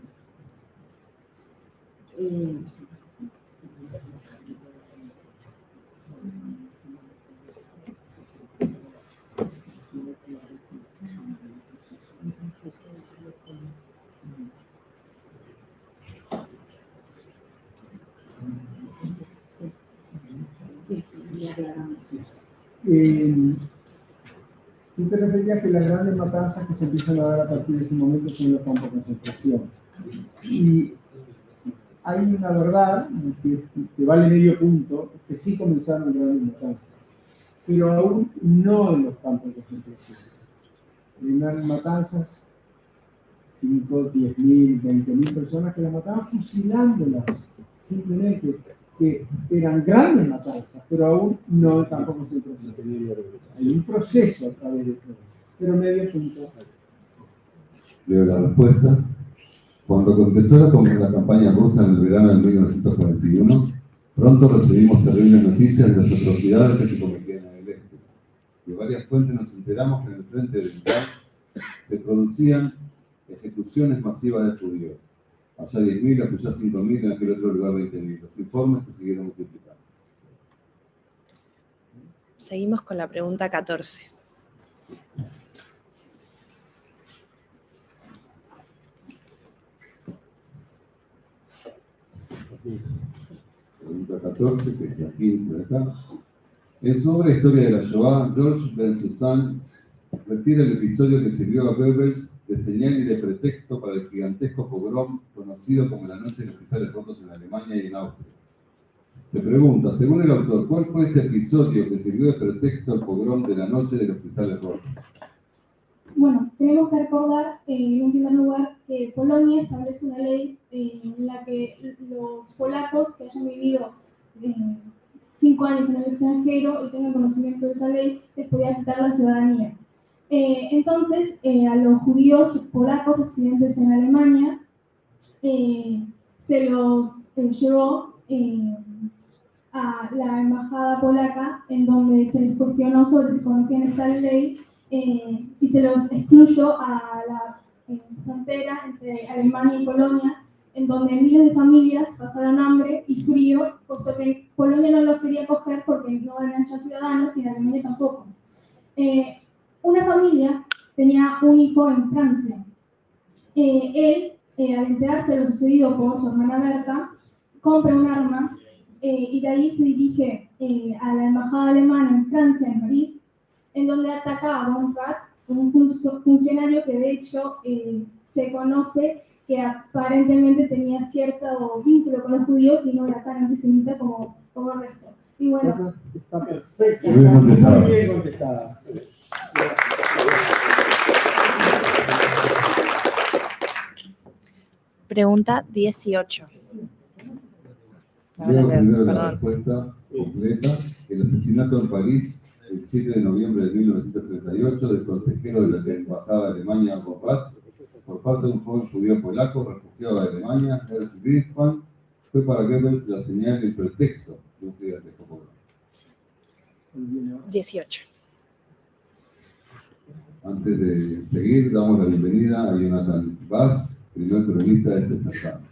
Tú te referías que las grandes matanzas que se empiezan a dar a partir de ese momento son los campos de concentración. Y hay una verdad que vale medio punto, es que sí comenzaron grandes matanzas, pero aún no en los campos de concentración. En grandes matanzas, 5, 10.000, 20.000 personas que las mataban fusilándolas, simplemente, que eran grandes matanzas, pero aún no en campos de concentración. Hay un proceso a través de todo, pero medio punto. Leo la respuesta. Cuando comenzó la campaña rusa en el verano de 1941, pronto recibimos terribles noticias de las atrocidades que se cometían en el este. De varias fuentes nos enteramos que en el frente oriental se producían ejecuciones masivas de judíos. Allá 10.000, allá 5.000, en aquel otro lugar 20.000. Los informes se siguieron multiplicando. Seguimos con la pregunta 14. Pregunta 14, que es la 15 de acá. En su obra Historia de la Shoah, George Ben-Susan refiere el episodio que sirvió a Goebbels de señal y de pretexto para el gigantesco pogrom conocido como la Noche de los Cristales Rotos en Alemania y en Austria. Se pregunta, según el autor, ¿cuál fue ese episodio que sirvió de pretexto al pogrom de la Noche de los Cristales Rotos? Bueno, tenemos que recordar, en un primer lugar, que Polonia establece una ley en la que los polacos que hayan vivido 5 años en el extranjero y tengan conocimiento de esa ley, les podía quitar la ciudadanía. Entonces, a los judíos polacos residentes en Alemania se los llevó a la embajada polaca, en donde se les cuestionó sobre si conocían esta ley y se los excluyó a la frontera entre Alemania y Polonia, en donde miles de familias pasaron hambre y frío, puesto que Polonia no los quería coger porque no eran ya ciudadanos y Alemania tampoco. Una familia tenía un hijo en Francia. Él, al enterarse de lo sucedido por su hermana Berta, compra un arma y de ahí se dirige a la embajada alemana en Francia, en París, en donde ataca a von Ratz, un funcionario que de hecho se conoce que aparentemente tenía cierto vínculo con los judíos y no era tan antisemita como el resto. Y bueno, está perfecto, está muy bien contestada. Pregunta 18. Leo primero la respuesta completa. El asesinato en París el 7 de noviembre de 1938 del consejero de la embajada de Alemania, von Rath, por parte de un joven judío polaco refugiado de Alemania, Ernst Greenspan, fue para Goebbels la señal y el pretexto de un gigantesco pogrom. 18. Antes de seguir, damos la bienvenida a Jonathan Bass, primer cronista de este certamen.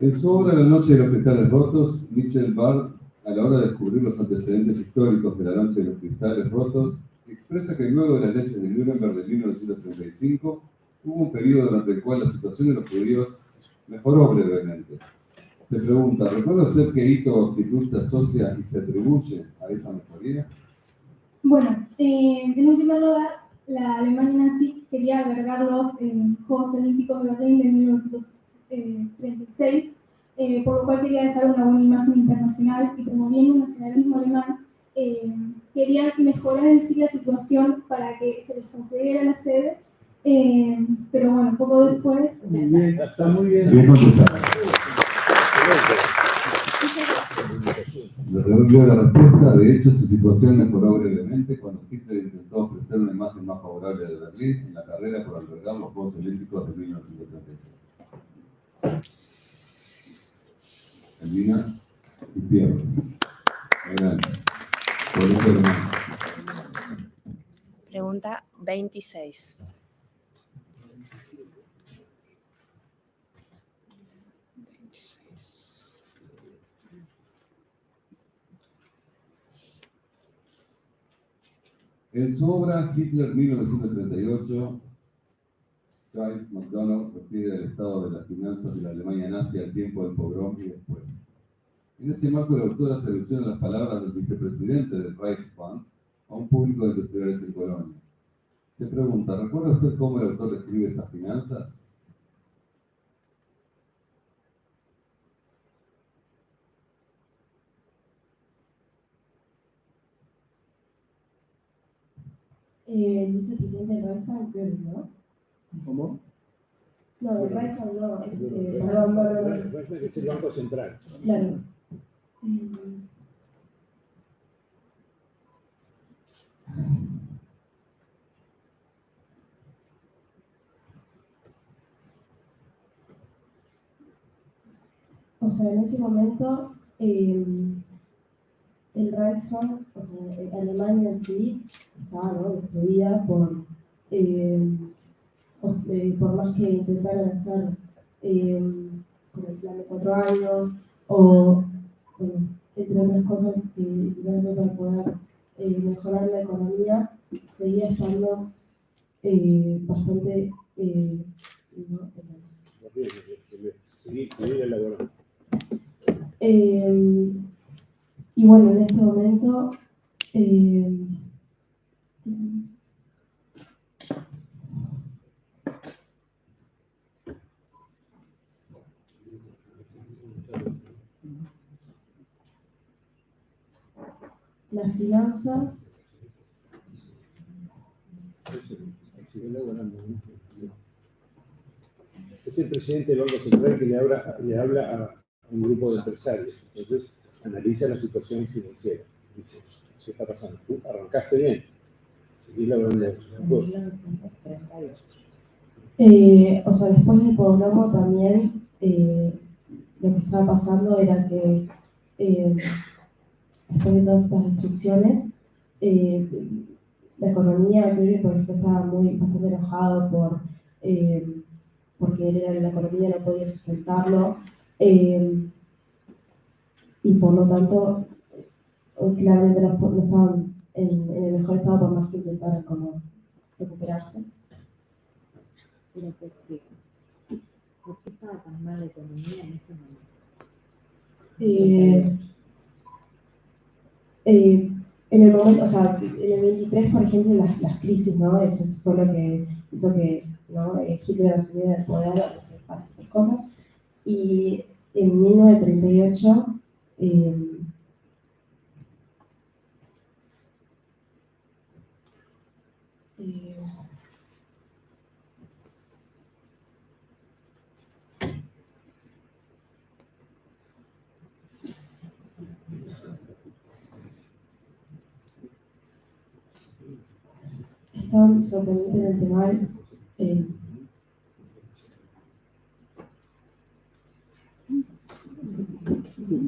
En su obra La Noche de los Cristales Rotos, Michel Bard, a la hora de descubrir los antecedentes históricos de la Noche de los Cristales Rotos, expresa que luego de las leyes de Nuremberg de 1935, hubo un periodo durante el cual la situación de los judíos mejoró brevemente. Se pregunta, ¿recuerda usted qué hito o actitud se asocia y se atribuye a esa mejoría? Bueno, en un primer lugar, la Alemania nazi quería albergar los Juegos Olímpicos de Berlín de 36, por lo cual quería dejar una buena imagen internacional y promoviendo un nacionalismo alemán, querían mejorar en sí la situación para que se les concediera la sede, pero bueno, poco después... Muy bien, está muy bien. Bien contestado. Le devolvió la respuesta. De hecho, su situación mejoró brevemente cuando Hitler intentó ofrecer una imagen más favorable de Berlín en la carrera por albergar los Juegos Olímpicos de 1936. Elvina Gutiérrez. Adelante. Por eso, hermano. Pregunta 26. En su obra Hitler 1938, Charles McDonald refiere al estado de las finanzas de la Alemania nazi al tiempo del pogrom y después. En ese marco, el autor hace alusión a las palabras del vicepresidente del Reichsbank a un público de industriales en Colonia. Se pregunta, ¿recuerda usted cómo el autor describe estas finanzas? El vicepresidente del Reichsbank, creo, ¿no? ¿Cómo? No, el Reichsbank no, es Es el Banco Central. Claro. O sea, en ese momento, el Reichsbank, o sea, Alemania en sí, estaba, ¿no?, destruida por más que intentaran hacer con el plan de 4 años, o bueno, entre otras cosas que intentaron hacer para poder mejorar la economía, seguía estando bastante ¿no?, y bueno, en este momento las finanzas es el presidente del Banco Central que le habla a un grupo de empresarios. Entonces analiza la situación financiera. Dice, ¿qué está pasando? Tú arrancaste bien. Seguís laburando. O sea, después del programa también lo que estaba pasando era que después de todas estas restricciones, la economía, que por ejemplo estaba bastante enojado porque la economía no podía sustentarlo, y por lo tanto claramente no estaban en el mejor estado por más que intentaran como recuperarse. Pero ¿por qué estaba tan mal la economía en ese momento? En el momento, o sea, en el 23, por ejemplo, las crisis, ¿no? Eso fue lo que hizo que, ¿no?, Hitler asumiera el poder para otras cosas. Y en 1938, estaban sorprendentemente mal.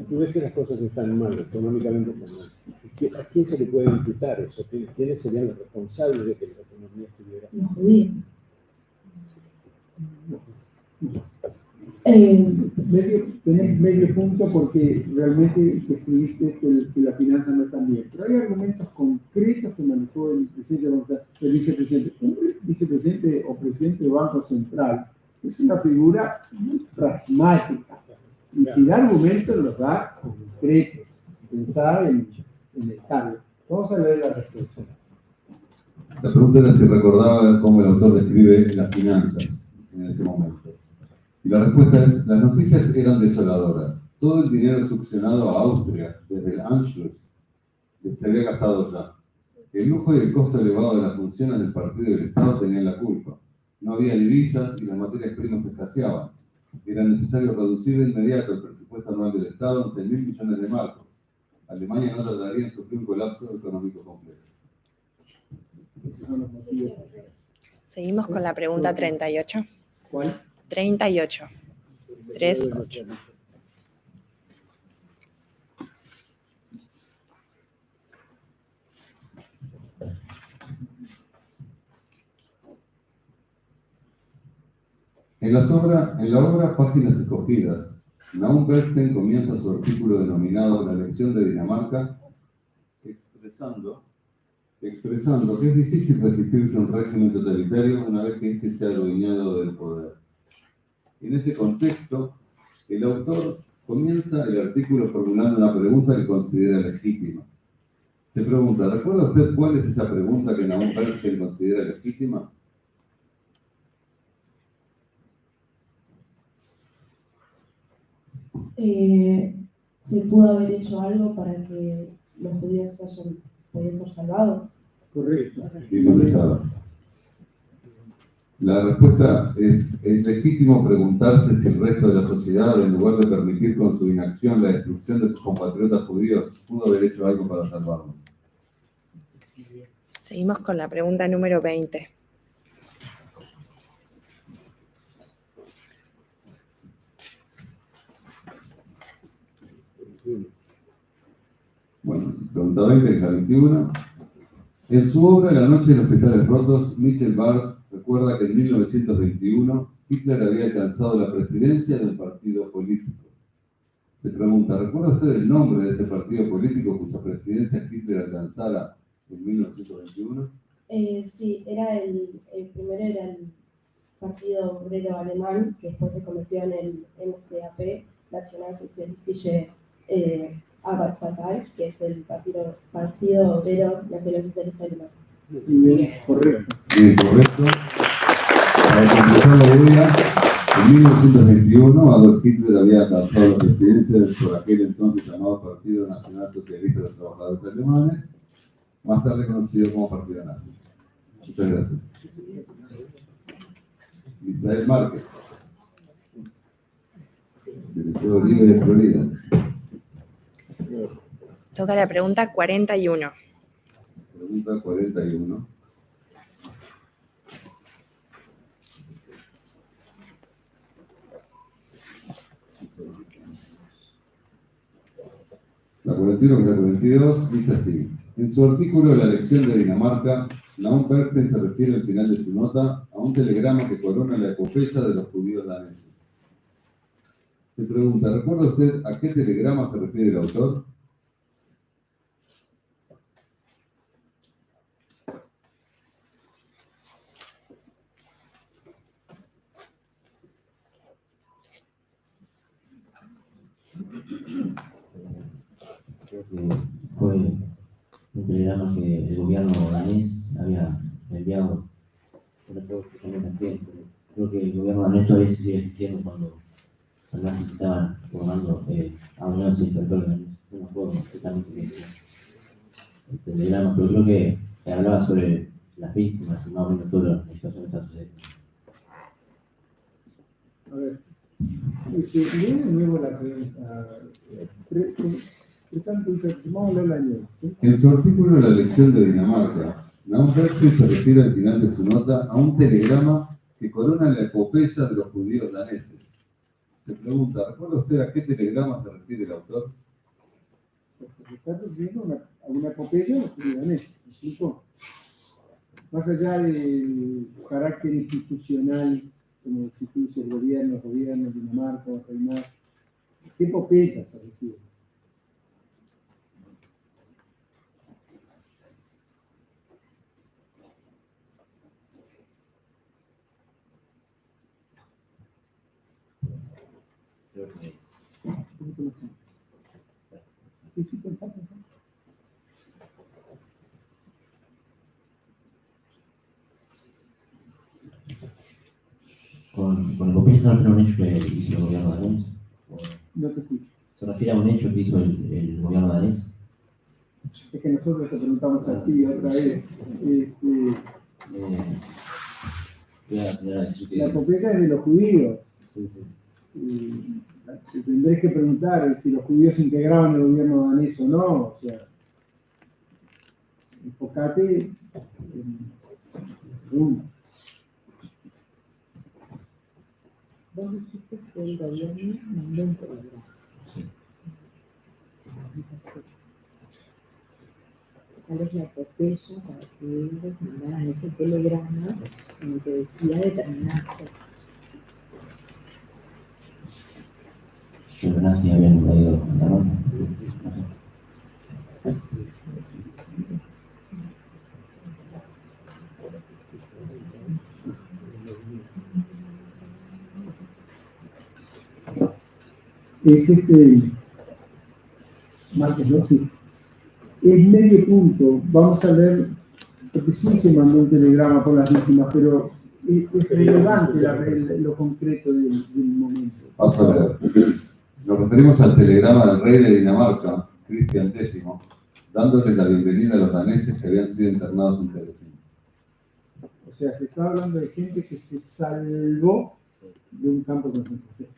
Tú ves que las cosas están mal, económicamente están mal. ¿A quién se le puede imputar eso? ¿Quiénes serían los responsables de que la economía estuviera? Los judíos. Tenés medio punto porque realmente escribiste que la finanza no está bien. Pero hay argumentos concretos que manejó el vicepresidente. Un vicepresidente o presidente del Banco Central es una figura muy pragmática. Y si da argumentos, los da concretos. Pensaba en el cambio. Vamos a leer la respuesta. La pregunta era si recordaba cómo el autor describe las finanzas en ese momento. Y la respuesta es, las noticias eran desoladoras. Todo el dinero succionado a Austria desde el Anschluss se había gastado ya. El lujo y el costo elevado de las funciones del partido y del Estado tenían la culpa. No había divisas y las materias primas escaseaban. Era necesario reducir de inmediato el presupuesto anual del Estado en 6.000 millones de marcos. Alemania no tardaría en sufrir un colapso económico completo. Esos son los motivos. Seguimos con la pregunta 38. ¿Cuál? 38. 38. En la obra Páginas Escogidas, Naum Bernstein comienza su artículo denominado La elección de Dinamarca, expresando que es difícil resistirse a un régimen totalitario una vez que éste se ha adueñado del poder. En ese contexto, el autor comienza el artículo formulando una pregunta que considera legítima. Se pregunta, ¿recuerda usted cuál es esa pregunta que Naum Bernstein considera legítima? ¿Se pudo haber hecho algo para que los judíos hayan podido ser salvados? Correcto. Bien contestado. La respuesta es legítimo preguntarse si el resto de la sociedad, en lugar de permitir con su inacción la destrucción de sus compatriotas judíos, pudo haber hecho algo para salvarlos. Seguimos con la pregunta número 20. Bueno, pregunta 20, es la 21. En su obra La noche de los cristales rotos, Michel Barth recuerda que en 1921 Hitler había alcanzado la presidencia de un partido político. Se pregunta, ¿recuerda usted el nombre de ese partido político cuya presidencia Hitler alcanzara en 1921? Sí, el primero era el Partido Obrero Alemán, que después se convirtió en el NSDAP, Nationalsozialistische Arbeitspartei, que es el Partido Obrero Nacional Socialista Alemán. Bien, correcto. Bien, correcto. Para completar la idea, en 1921 Adolf Hitler había alcanzado la presidencia por aquel entonces llamado Partido Nacional Socialista de los Trabajadores Alemanes, más tarde conocido como Partido Nazi. Muchas gracias. Misael Márquez, del Estado Libre de Florida. Toca la pregunta 41. Pregunta 41. La 41 y la 42 dice así. En su artículo La elección de Dinamarca, Naum Bernstein se refiere al final de su nota a un telegrama que corona la epopeya de los judíos daneses. Se pregunta, ¿recuerda usted a qué telegrama se refiere el autor? Creo que fue un telegrama que el gobierno danés había enviado. Creo que el gobierno danés todavía sigue existiendo cuando los nazis estaban formando uniones y territorios. No me acuerdo exactamente qué decía el telegrama, pero creo que hablaba sobre las víctimas y más o menos toda la situación que está sucediendo. A ver, lee de nuevo la pregunta. Vamos a leer la nueva, ¿sí? En su artículo La elección de Dinamarca, Naum Bernstein se refiere al final de su nota a un telegrama que corona la epopeya de los judíos daneses. Se pregunta, ¿recuerda usted a qué telegrama se refiere el autor? Se está refiriendo a una epopeya de los judíos daneses, ¿no es cierto? Más allá del carácter institucional, como si tuviese el gobierno de Dinamarca o reinar, ¿qué epopeya se refiere? Creo que Sí, pensá. con el gobierno se refiere a un hecho que hizo el gobierno danés. No te escucho. ¿Se refiere a un hecho que hizo el gobierno danés? Es que nosotros te preguntamos a ti otra vez. Voy a tener a decir que... La pobreza es de los judíos. Sí, sí. Te tendréis que preguntar si los judíos integraban el gobierno danés o no. O sea, enfocate en uno. Vos dijiste que el gobierno mandó un telegrama. Sí. ¿Cuál es la epopeya para que ellos mandaran ese telegrama en el que decía determinadas cosas? Que los nazis habían invadido la Roma. Es Marcos, ¿no? Sí. Es medio punto. Vamos a leer, porque sí se mandó un telegrama por las víctimas, pero es relevante lo concreto del momento. Vamos a ver. Nos referimos al telegrama del rey de Dinamarca, Cristian X, dándoles la bienvenida a los daneses que habían sido internados en Terezín. O sea, se está hablando de gente que se salvó de un campo de concentración.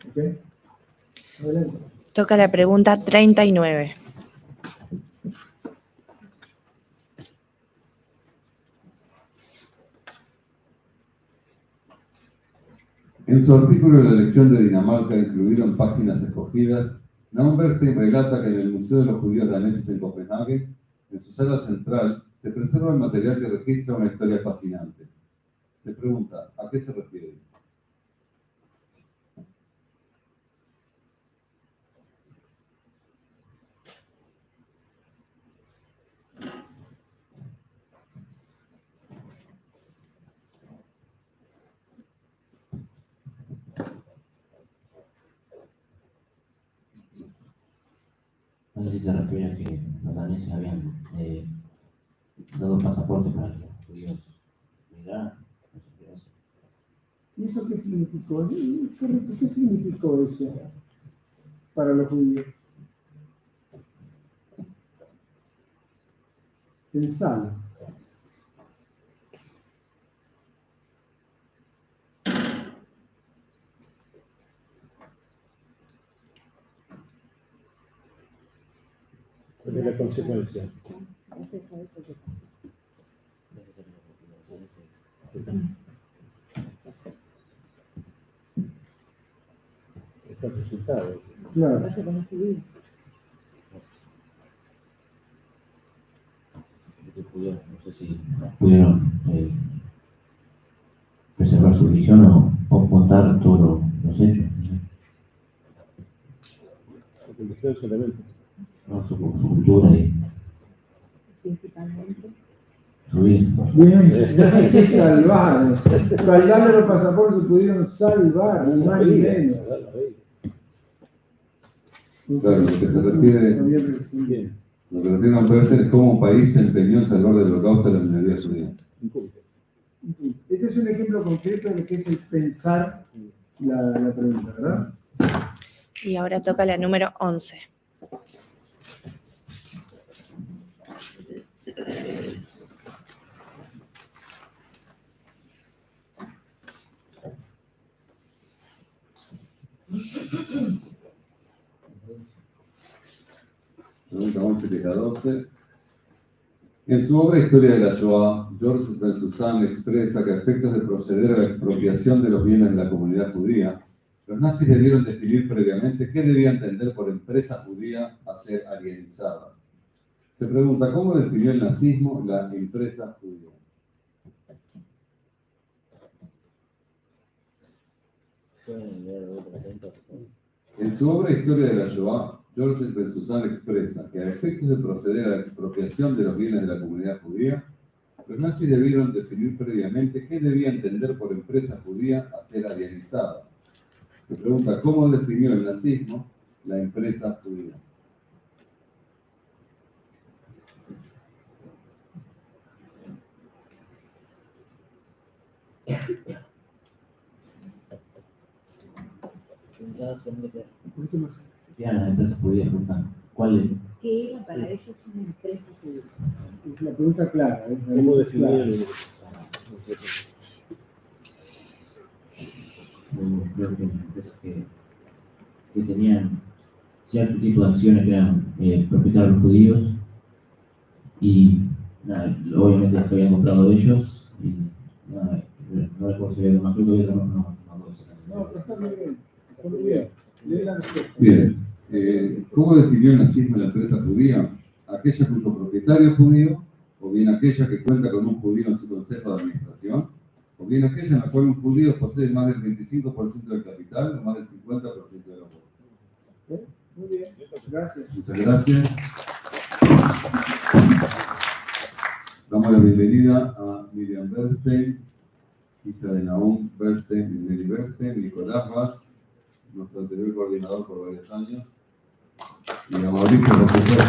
¿Ok? Adelante. Toca la pregunta 39. En su artículo La elección de Dinamarca, incluido en Páginas escogidas, Naum Bernstein relata que en el Museo de los Judíos Daneses en Copenhague, en su sala central, se preserva el material que registra una historia fascinante. Se pregunta, ¿a qué se refiere? No sé si se refiere a que los daneses habían dado pasaporte para que los judíos migraran. ¿Y eso qué significó? ¿Qué significó eso para los judíos? Pensalo. ¿Cuál es la consecuencia? Ya se sabe eso que pasó. Es el resultado. ¿Qué Claro. pasa con los judíos? Los judíos, no sé si pudieron preservar su religión o contar todos los hechos. No sé. Su religión solamente. No, su cultura y Principalmente. su vida. Bien, se salvaron. Al darle los pasaportes se pudieron salvar, ni más ni menos. Claro, lo que se refiere, Bien. lo que refiere a Bernstein es cómo un país se empeñó en salvar del holocausto a la minoría judía. Este es un ejemplo concreto de lo que es el pensar la pregunta, ¿verdad? Y ahora toca la número 11. Pregunta 11 que es la 12. En su obra Historia de la Shoah, Georges Bensusan expresa que a efectos de proceder a la expropiación de los bienes de la comunidad judía, los nazis debieron definir previamente qué debía entender por empresa judía a ser alienizada. Se pregunta, ¿cómo definió el nazismo la empresa judía? En su obra Historia de la Shoah, Georges Bensusan expresa que a efectos de proceder a la expropiación de los bienes de la comunidad judía, los nazis debieron definir previamente qué debía entender por empresa judía a ser alienizada. Se pregunta, ¿cómo definió el nazismo la empresa judía? pregunta solamente Un poquito más. ¿qué eran las empresas judías? Preguntan, ¿cuál ¿Qué era para ellos una empresa judía? Es una pregunta clara. ¿eh? ¿Cómo definir Clara. el Yo creo que las empresas que tenían cierto tipo de acciones que eran propietarios judíos y nada, obviamente las que habían comprado ellos y nada, no recuerdo si había más, creo que había otro, no No, pero está muy bien. Está muy bien. Lee la respuesta. Bien. ¿Cómo definió el nazismo la empresa judía? Aquella cuyo propietario es judío, o bien aquella que cuenta con un judío en su consejo de administración, o bien aquella en la cual un judío posee más del 25% del capital o más del 50% de los votos. Muy bien. Gracias. Muchas gracias. Damos la bienvenida a Miriam Bernstein, hija de Nahum Bernstein y Mary Bernstein, Nicolás Vaz, nuestro anterior coordinador por varios años, y a Mauricio, por supuesto.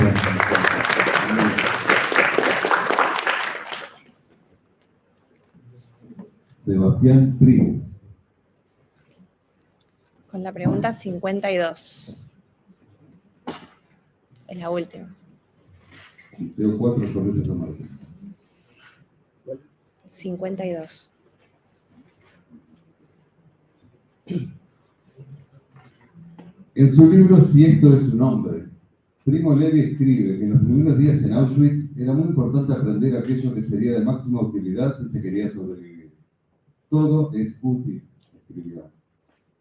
Sebastián Primo. Con la pregunta 52. Es la última. Liceo 4, Corrientes San Martín. 52. En su libro Si esto es un hombre, Primo Levi escribe que en los primeros días en Auschwitz era muy importante aprender aquello que sería de máxima utilidad si se quería sobrevivir. Todo es útil, escribió.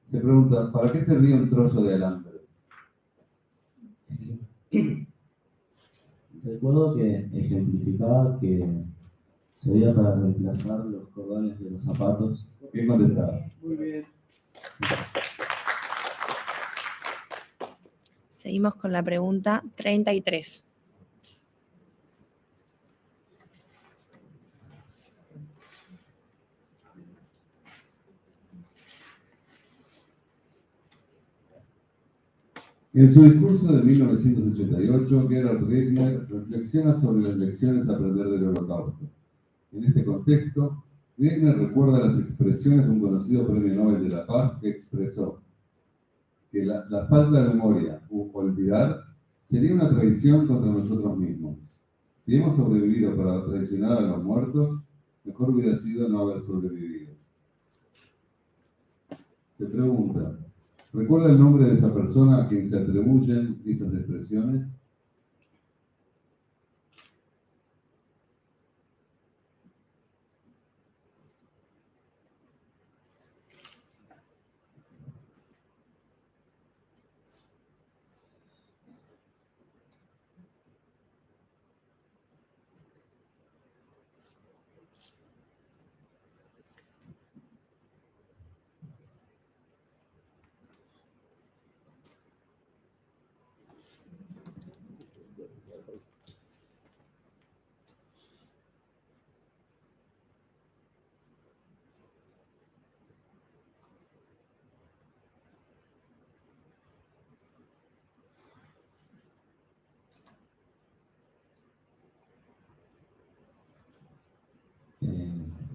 Se pregunta, ¿para qué servía un trozo de alambre? Recuerdo que ejemplificaba que servía para reemplazar los cordones de los zapatos. Bien contestado. Muy bien. Seguimos con la pregunta 33. En su discurso de 1988, Gerhard Riegner reflexiona sobre las lecciones a aprender del Holocausto. En este contexto, Riegner recuerda las expresiones de un conocido premio Nobel de la Paz que expresó que la falta de memoria u olvidar sería una traición contra nosotros mismos. Si hemos sobrevivido para traicionar a los muertos, mejor hubiera sido no haber sobrevivido. Se pregunta, ¿recuerda el nombre de esa persona a quien se atribuyen esas expresiones?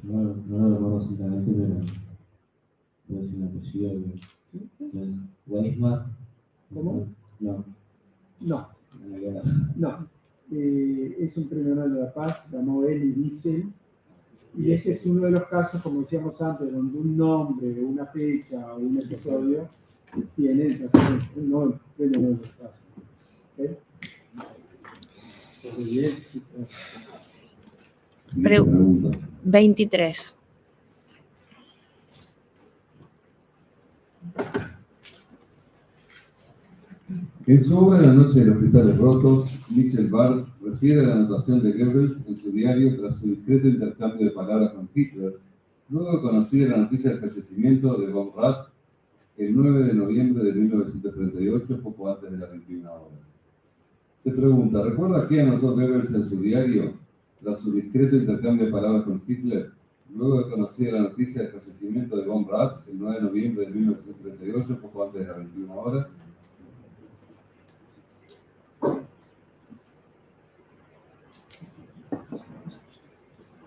No lo recuerdo exactamente, pero voy a decir un apellido que es Weismar. ¿Cómo? No. No. No. Es un premio Nobel de la Paz, se llamó Elie Wiesel, y este es uno de los casos, como decíamos antes, donde un nombre, una fecha o un episodio tiene un Nobel, premio Nobel de la Paz. ¿Okay? Muy bien. 23. En su obra La noche de los cristales rotos, Michel Barth refiere a la anotación de Goebbels en su diario tras su discreto intercambio de palabras con Hitler, luego de conocida la noticia del fallecimiento de von Rath el 9 de noviembre de 1938, poco antes de las 21 horas. Se pregunta, ¿recuerda qué anotó Goebbels en su diario tras su discreto intercambio de palabras con Hitler, luego de conocida la noticia del fallecimiento de von Rath el 9 de noviembre de 1938, poco antes de las 21 horas?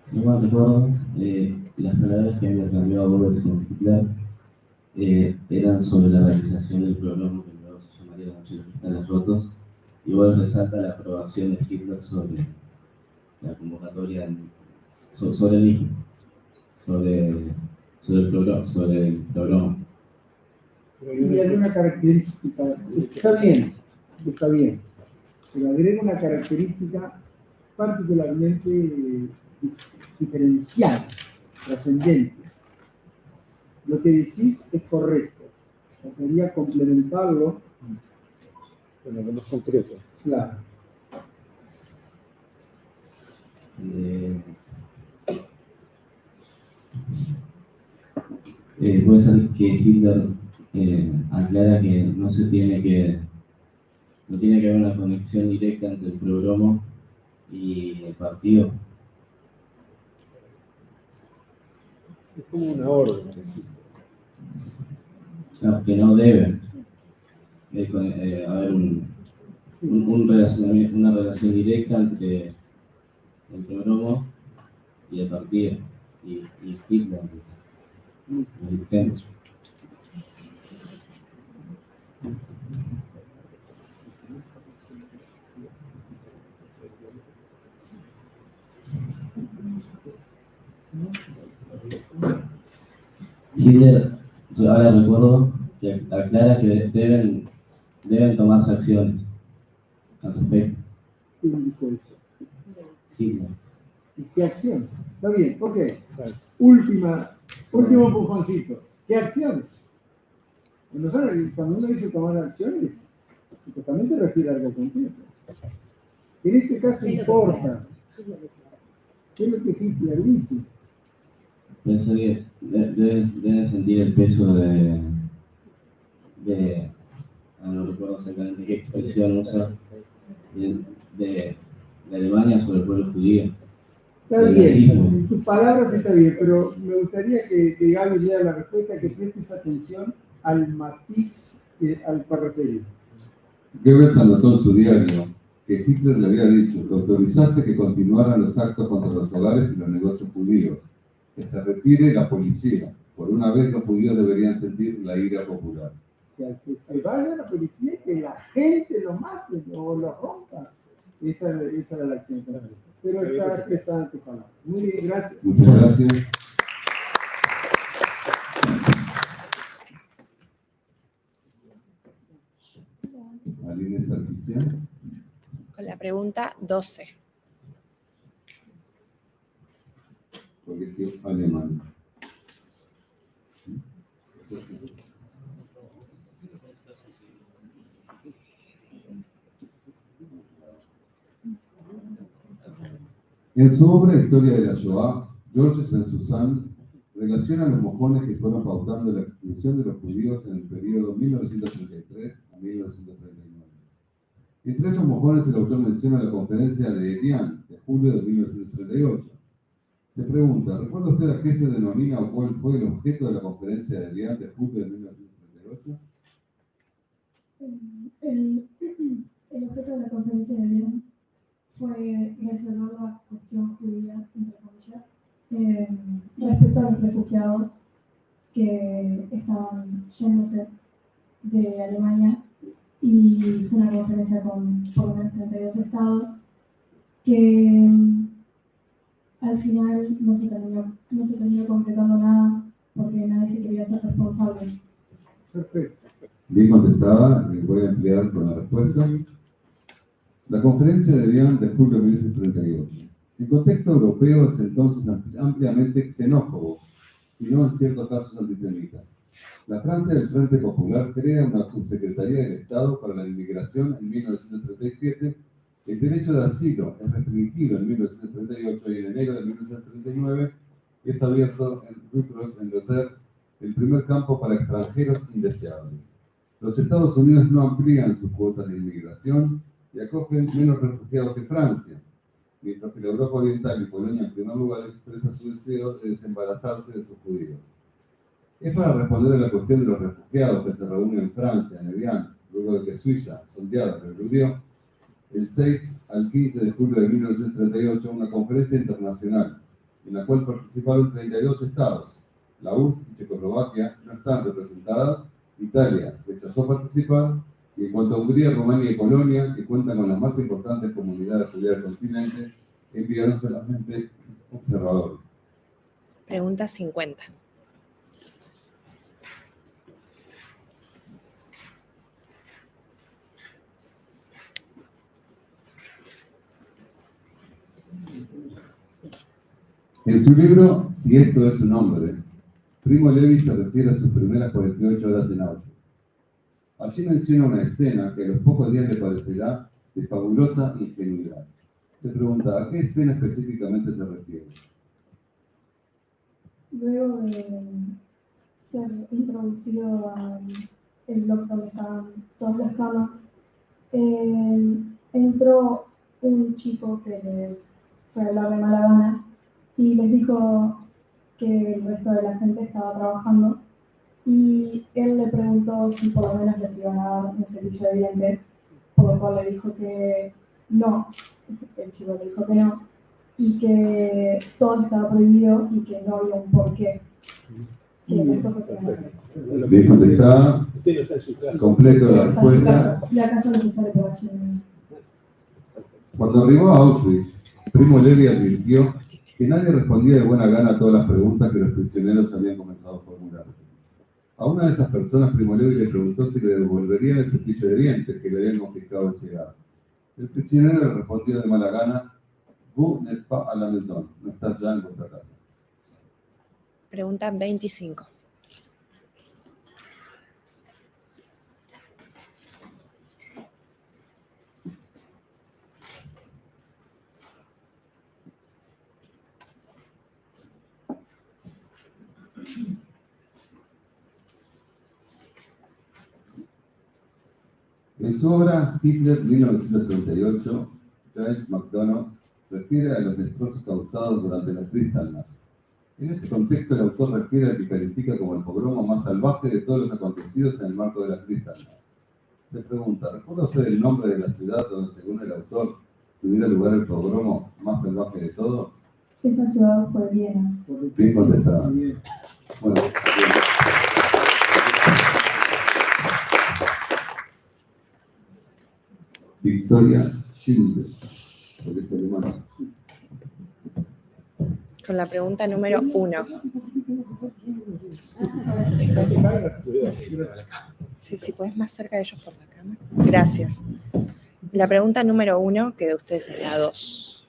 Si no mal recuerdo, las palabras que había cambiado Goebbels con Hitler eran sobre la realización del programa que luego se llamaría La Noche de los Cristales Rotos. Igual resalta la aprobación de Hitler sobre la convocatoria, sobre el mismo, sobre el programa. Y alguna característica, está bien, pero agrega una característica particularmente diferencial, trascendente. Lo que decís es correcto, quería complementarlo. Con algo más concreto. Claro. Puede ser que Hitler aclara que no tiene que haber una conexión directa entre el programa y el partido. Es como una orden. Claro, que no debe haber una relación directa entre el programa y el partido y Hitler, los dirigentes. Hitler, ahora recuerdo, que aclara que deben tomarse acciones al respecto. ¿Quién dijo eso? Hitler. ¿Y qué acciones? Está bien, ok. Último empujoncito. ¿Qué acciones? Cuando uno dice tomar acciones, supuestamente refiere a algo concreto. En este caso importa. ¿Qué es lo que Hitler dice? Pensé que deben sentir el peso no recuerdo exactamente qué expresión usa, de Alemania sobre el pueblo judío. Está bien, en tus palabras está bien, pero me gustaría que Gaby lea la respuesta, que prestes atención al matiz al que referir. Goebbels anotó en su diario que Hitler le había dicho que autorizase que continuaran los actos contra los hogares y los negocios judíos, que se retire la policía. Por una vez los judíos deberían sentir la ira popular. O sea, que se vaya la policía, que la gente lo mate o lo rompa. Esa era la acción. Pero está expresada en tu palabra. Muy bien, gracias. Muchas gracias. Aline Sarkisian. Con la pregunta 12. Colegio Alemán. En su obra Historia de la Shoah, Georges Ben-Susan relaciona los mojones que fueron pautando la exclusión de los judíos en el periodo 1933 a 1939. Entre esos mojones el autor menciona la conferencia de Elián de julio de 1938. Se pregunta, ¿recuerda usted a qué se denomina o cuál fue el objeto de la conferencia de Elián de julio de 1938? El objeto de la conferencia de Elián fue resolver la cuestión judía, entre comillas, respecto a los refugiados que estaban yéndose de Alemania, y fue una conferencia con por lo menos 32 estados que al final no se terminó concretando nada porque nadie se quería ser responsable. Perfecto. Bien contestada, voy a emplear con la respuesta. La conferencia de Elián de julio de 1938. El contexto europeo es entonces ampliamente xenófobo, sino en ciertos casos antisemita. La Francia del Frente Popular crea una subsecretaría del Estado para la Inmigración en 1937. El derecho de asilo es restringido en 1938 y en enero de 1939 es abierto en ser el primer campo para extranjeros indeseables. Los Estados Unidos no amplían sus cuotas de inmigración y acogen menos refugiados que Francia, mientras que la Europa Oriental y Polonia en primer lugar expresa su deseo de desembarazarse de sus judíos. Es para responder a la cuestión de los refugiados que se reúnen en Francia, en Evian, luego de que Suiza, sondeada, recluyó el 6 al 15 de julio de 1938 una conferencia internacional en la cual participaron 32 estados, La URSS y Checoslovaquia no están representadas. Italia rechazó participar. Y en cuanto a Hungría, Rumania y Polonia, que cuentan con las más importantes comunidades judías del continente, enviaron solamente observadores. Pregunta 50. En su libro, Si esto es un hombre, Primo Levi se refiere a sus primeras 48 horas en Auschwitz. Allí menciona una escena que a los pocos días le parecerá de fabulosa ingenuidad. Se pregunta, ¿a qué escena específicamente se refiere? Luego de ser introducido al bloque donde estaban todas las camas, entró un chico que les fue a hablar de mala gana y les dijo que el resto de la gente estaba trabajando y él le preguntó si por lo menos les iban a dar un cepillo de dientes, por lo cual le dijo que no, el chico le dijo que no, y que todo estaba prohibido y que no había un porqué, que las cosas se iban a hacer. Bien contestada, Usted no está en su casa. completo la respuesta. La casa no se sale por la chimenea. Cuando arribó a Auschwitz, Primo Levi advirtió que nadie respondía de buena gana a todas las preguntas que los prisioneros habían comenzado a formularse. A una de esas personas, Primo Levi le preguntó si le devolverían el cepillo de dientes que le habían confiscado al llegar. El prisionero le respondió de mala gana: "Vous n'êtes pas à la maison", no estás ya en vuestra casa. Pregunta 25. En su obra Hitler 1938, James McDonough refiere a los destrozos causados durante la Kristallnacht. En ese contexto, el autor refiere al que califica como el pogromo más salvaje de todos los acontecidos en el marco de la Kristallnacht. Se pregunta, ¿recuerda usted el nombre de la ciudad donde, según el autor, tuviera lugar el pogromo más salvaje de todos? Esa ciudad fue Viena. Bien contestada. Bueno, Victoria Schilde, colegio alemán. Con la pregunta número 1. Si puedes más cerca de ellos por la cámara. Gracias. La pregunta número 1, que de ustedes es la 2.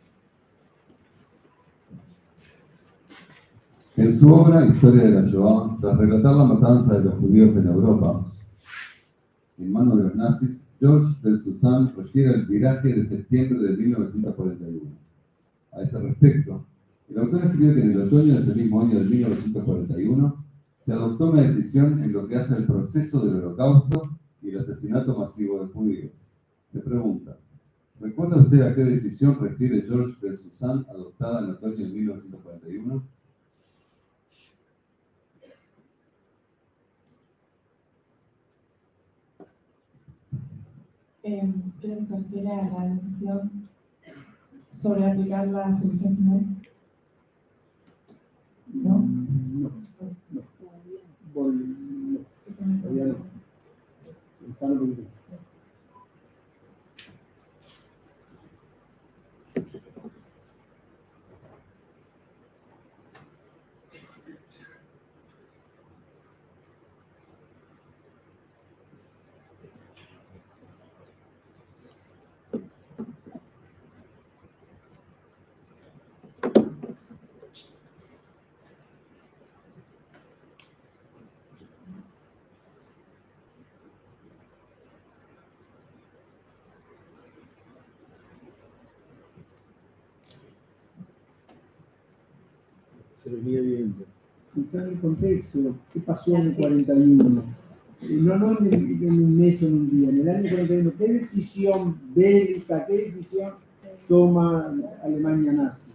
En su obra Historia de la Shoah, tras relatar la matanza de los judíos en Europa, en manos de los nazis, George Bensusan refiere al viraje de septiembre de 1941. A ese respecto, el autor escribe que en el otoño de ese mismo año de 1941 se adoptó una decisión en lo que hace al proceso del Holocausto y el asesinato masivo de judíos. Se pregunta, ¿recuerda usted a qué decisión refiere George Bensusan adoptada en el otoño de 1941? Creo que se refiere a la decisión sobre aplicar la solución final. ¿No? No. Todavía no. Pensalo un poquito. Se venía viendo. Pensar el contexto, ¿qué pasó en el 41? No en un mes o en un día, en el año 41, ¿qué decisión bélica, qué decisión toma Alemania nazi?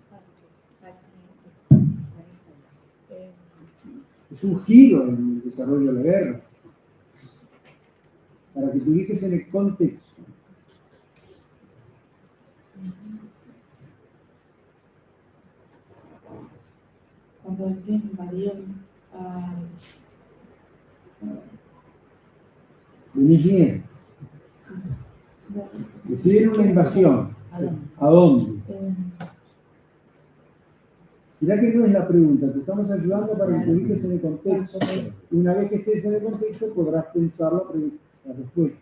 Es un giro en el desarrollo de la guerra, para que te ubiques en el contexto. Cuando decían invadieron Venís bien. Decidieron una invasión. ¿A dónde? Mirá que no es la pregunta, te estamos ayudando para que te ubiques en el contexto. Una vez que estés en el contexto podrás pensar la respuesta.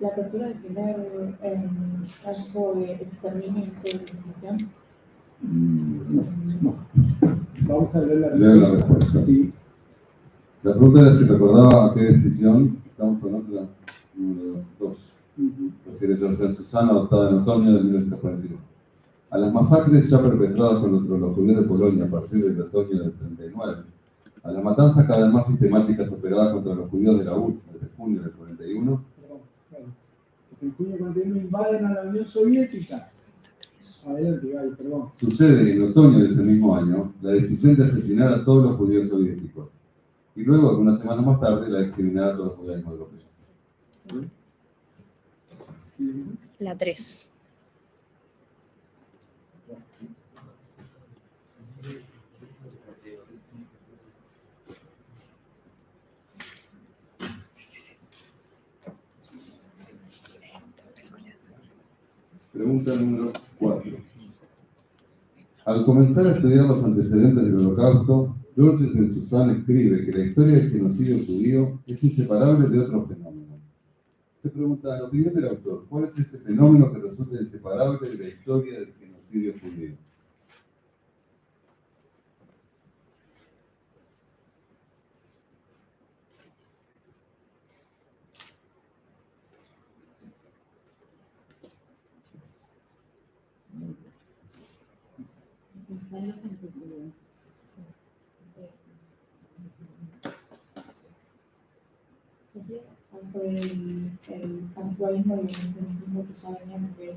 La apertura del primer campo de exterminio y sobrerepresentación. No. Vamos a ver la Leo la respuesta. Sí. La pregunta era si recordaba a qué decisión, estamos hablando de la número 2, refiere George Susana, adoptada en otoño de 1941. A las masacres ya perpetradas contra los judíos de Polonia a partir del otoño del 39, a las matanzas cada vez más sistemáticas operadas contra los judíos de la URSS desde junio del 41, En junio 41 invaden a la Unión Soviética. Adelante, Gaby, perdón. sucede en otoño de ese mismo año la decisión de asesinar a todos los judíos soviéticos y luego, algunas semanas más tarde, la de exterminar a todos los judíos europeos. Sí. La 3. Pregunta número 4. Al comenzar a estudiar los antecedentes del Holocausto, George Ben-Sussan escribe que la historia del genocidio judío es inseparable de otros fenómenos. Se pregunta, en opinión del autor, ¿cuál es ese fenómeno que resulta inseparable de la historia del genocidio judío? Pensar los antecedentes. Sobre el antijudaísmo y el antisemitismo que ya venían desde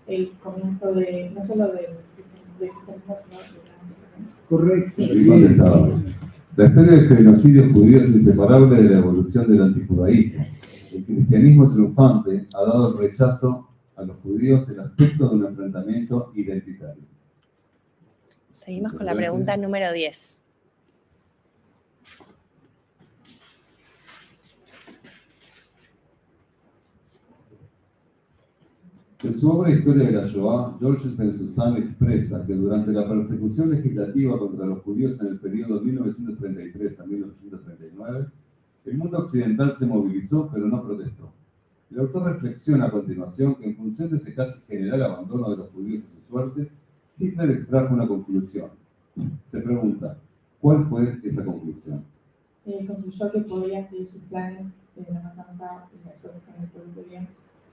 el comienzo de, no solo del cristianismo, sino de Correcto. Ahí contestaba. La historia del genocidio judío es inseparable de la evolución del antijudaísmo. El cristianismo triunfante ha dado el rechazo a los judíos el aspecto de un enfrentamiento identitario. Seguimos con la pregunta número 10. En su obra Historia de la Shoah, George Ben-Sussan expresa que durante la persecución legislativa contra los judíos en el periodo 1933 a 1939, el mundo occidental se movilizó pero no protestó. El autor reflexiona a continuación que en función de ese casi general abandono de los judíos a su suerte, Hitler extrajo una conclusión. Se pregunta, ¿cuál fue esa conclusión? concluyó que podría seguir sus planes de la matanza y la explotación del pueblo judío.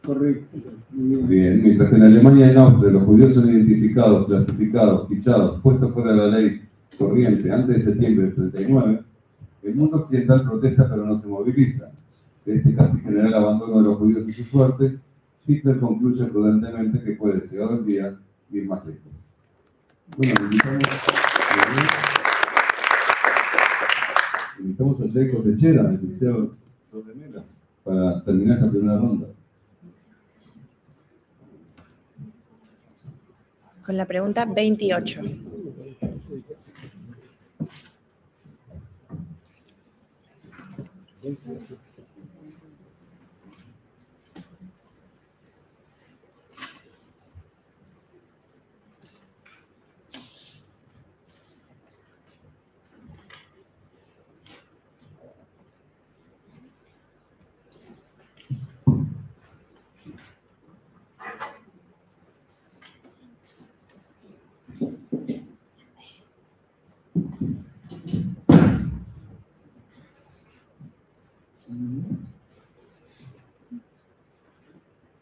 Correcto. Bien, mientras que en Alemania y en Austria los judíos son identificados, clasificados, fichados, puestos fuera de la ley corriente antes de septiembre del 39, el mundo occidental protesta pero no se moviliza. De este casi general abandono de los judíos y su suerte, Hitler concluye prudentemente que puede, llegado el día, ir más lejos. Bueno, invitamos a Jacob Techera, del Liceo de Mela, para terminar esta primera ronda. Con la pregunta 28.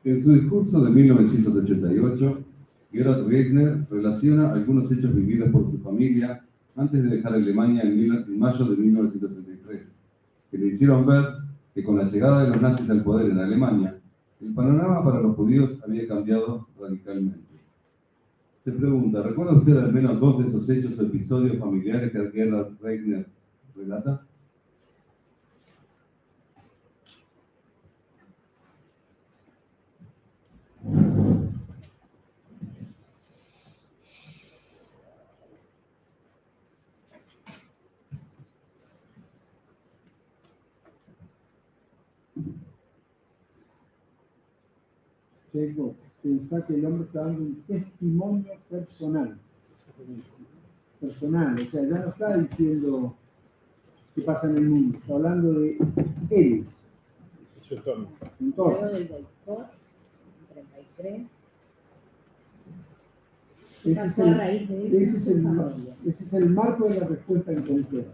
En su discurso de 1988, Gerhard Wegner relaciona algunos hechos vividos por su familia antes de dejar Alemania en mayo de 1933. que le hicieron ver que con la llegada de los nazis al poder en Alemania, el panorama para los judíos había cambiado radicalmente. Se pregunta, ¿recuerda usted al menos 2 de esos hechos o episodios familiares que Gerhard Reitner relata? Checo, pensá que el hombre está dando un testimonio personal. Personal, o sea, ya no está diciendo qué pasa en el mundo, está hablando de él. Luego Entonces, del boicot, en 33, ese pasó a raíz de eso ese su familia. es el marco de la respuesta en concreto.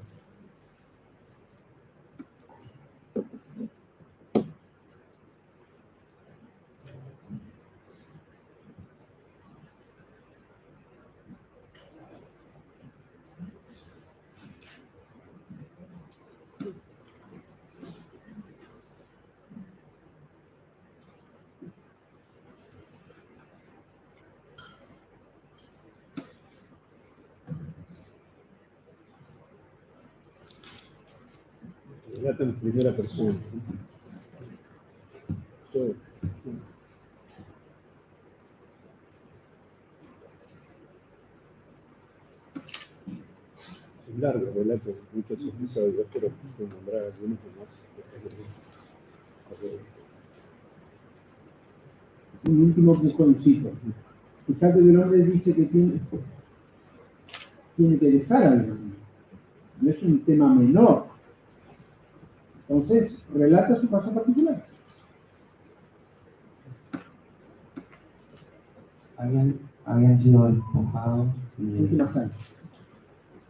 Relata en primera persona. Todo. Es largo el relato, muchos episodios, pero puedo nombrar algunos más. Un último empujoncito. Fíjate que el hombre dice que tiene que dejar al mundo. No es un tema menor. Entonces, relata su caso particular. Habían sido despojados Últimas años.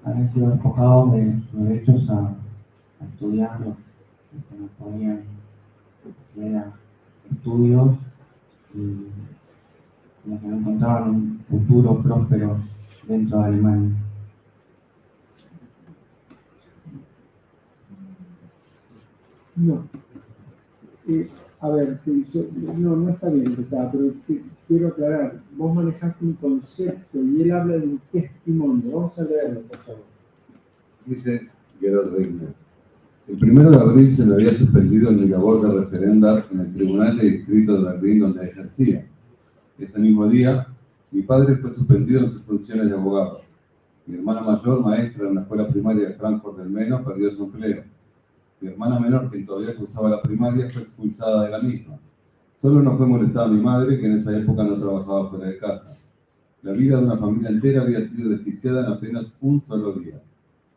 habían sido despojados de sus derechos a estudiar lo que no podían, que eran estudios y como que no encontraban un futuro próspero dentro de Alemania. No. A ver, no está bien lo que está, pero quiero aclarar. Vos manejaste un concepto y él habla de un testimonio. Vamos a leerlo, por favor. Dice Gerhard Reitner. El 1 de abril se me había suspendido mi labor de referenda en el Tribunal de Distrito de Berlín donde ejercía. Ese mismo día, mi padre fue suspendido en sus funciones de abogado. Mi hermana mayor, maestra en la escuela primaria de Frankfurt del Meno, perdió su empleo. Mi hermana menor, quien todavía cursaba la primaria, fue expulsada de la misma. Solo nos fue molestada mi madre, que en esa época no trabajaba fuera de casa. La vida de una familia entera había sido desquiciada en apenas un solo día.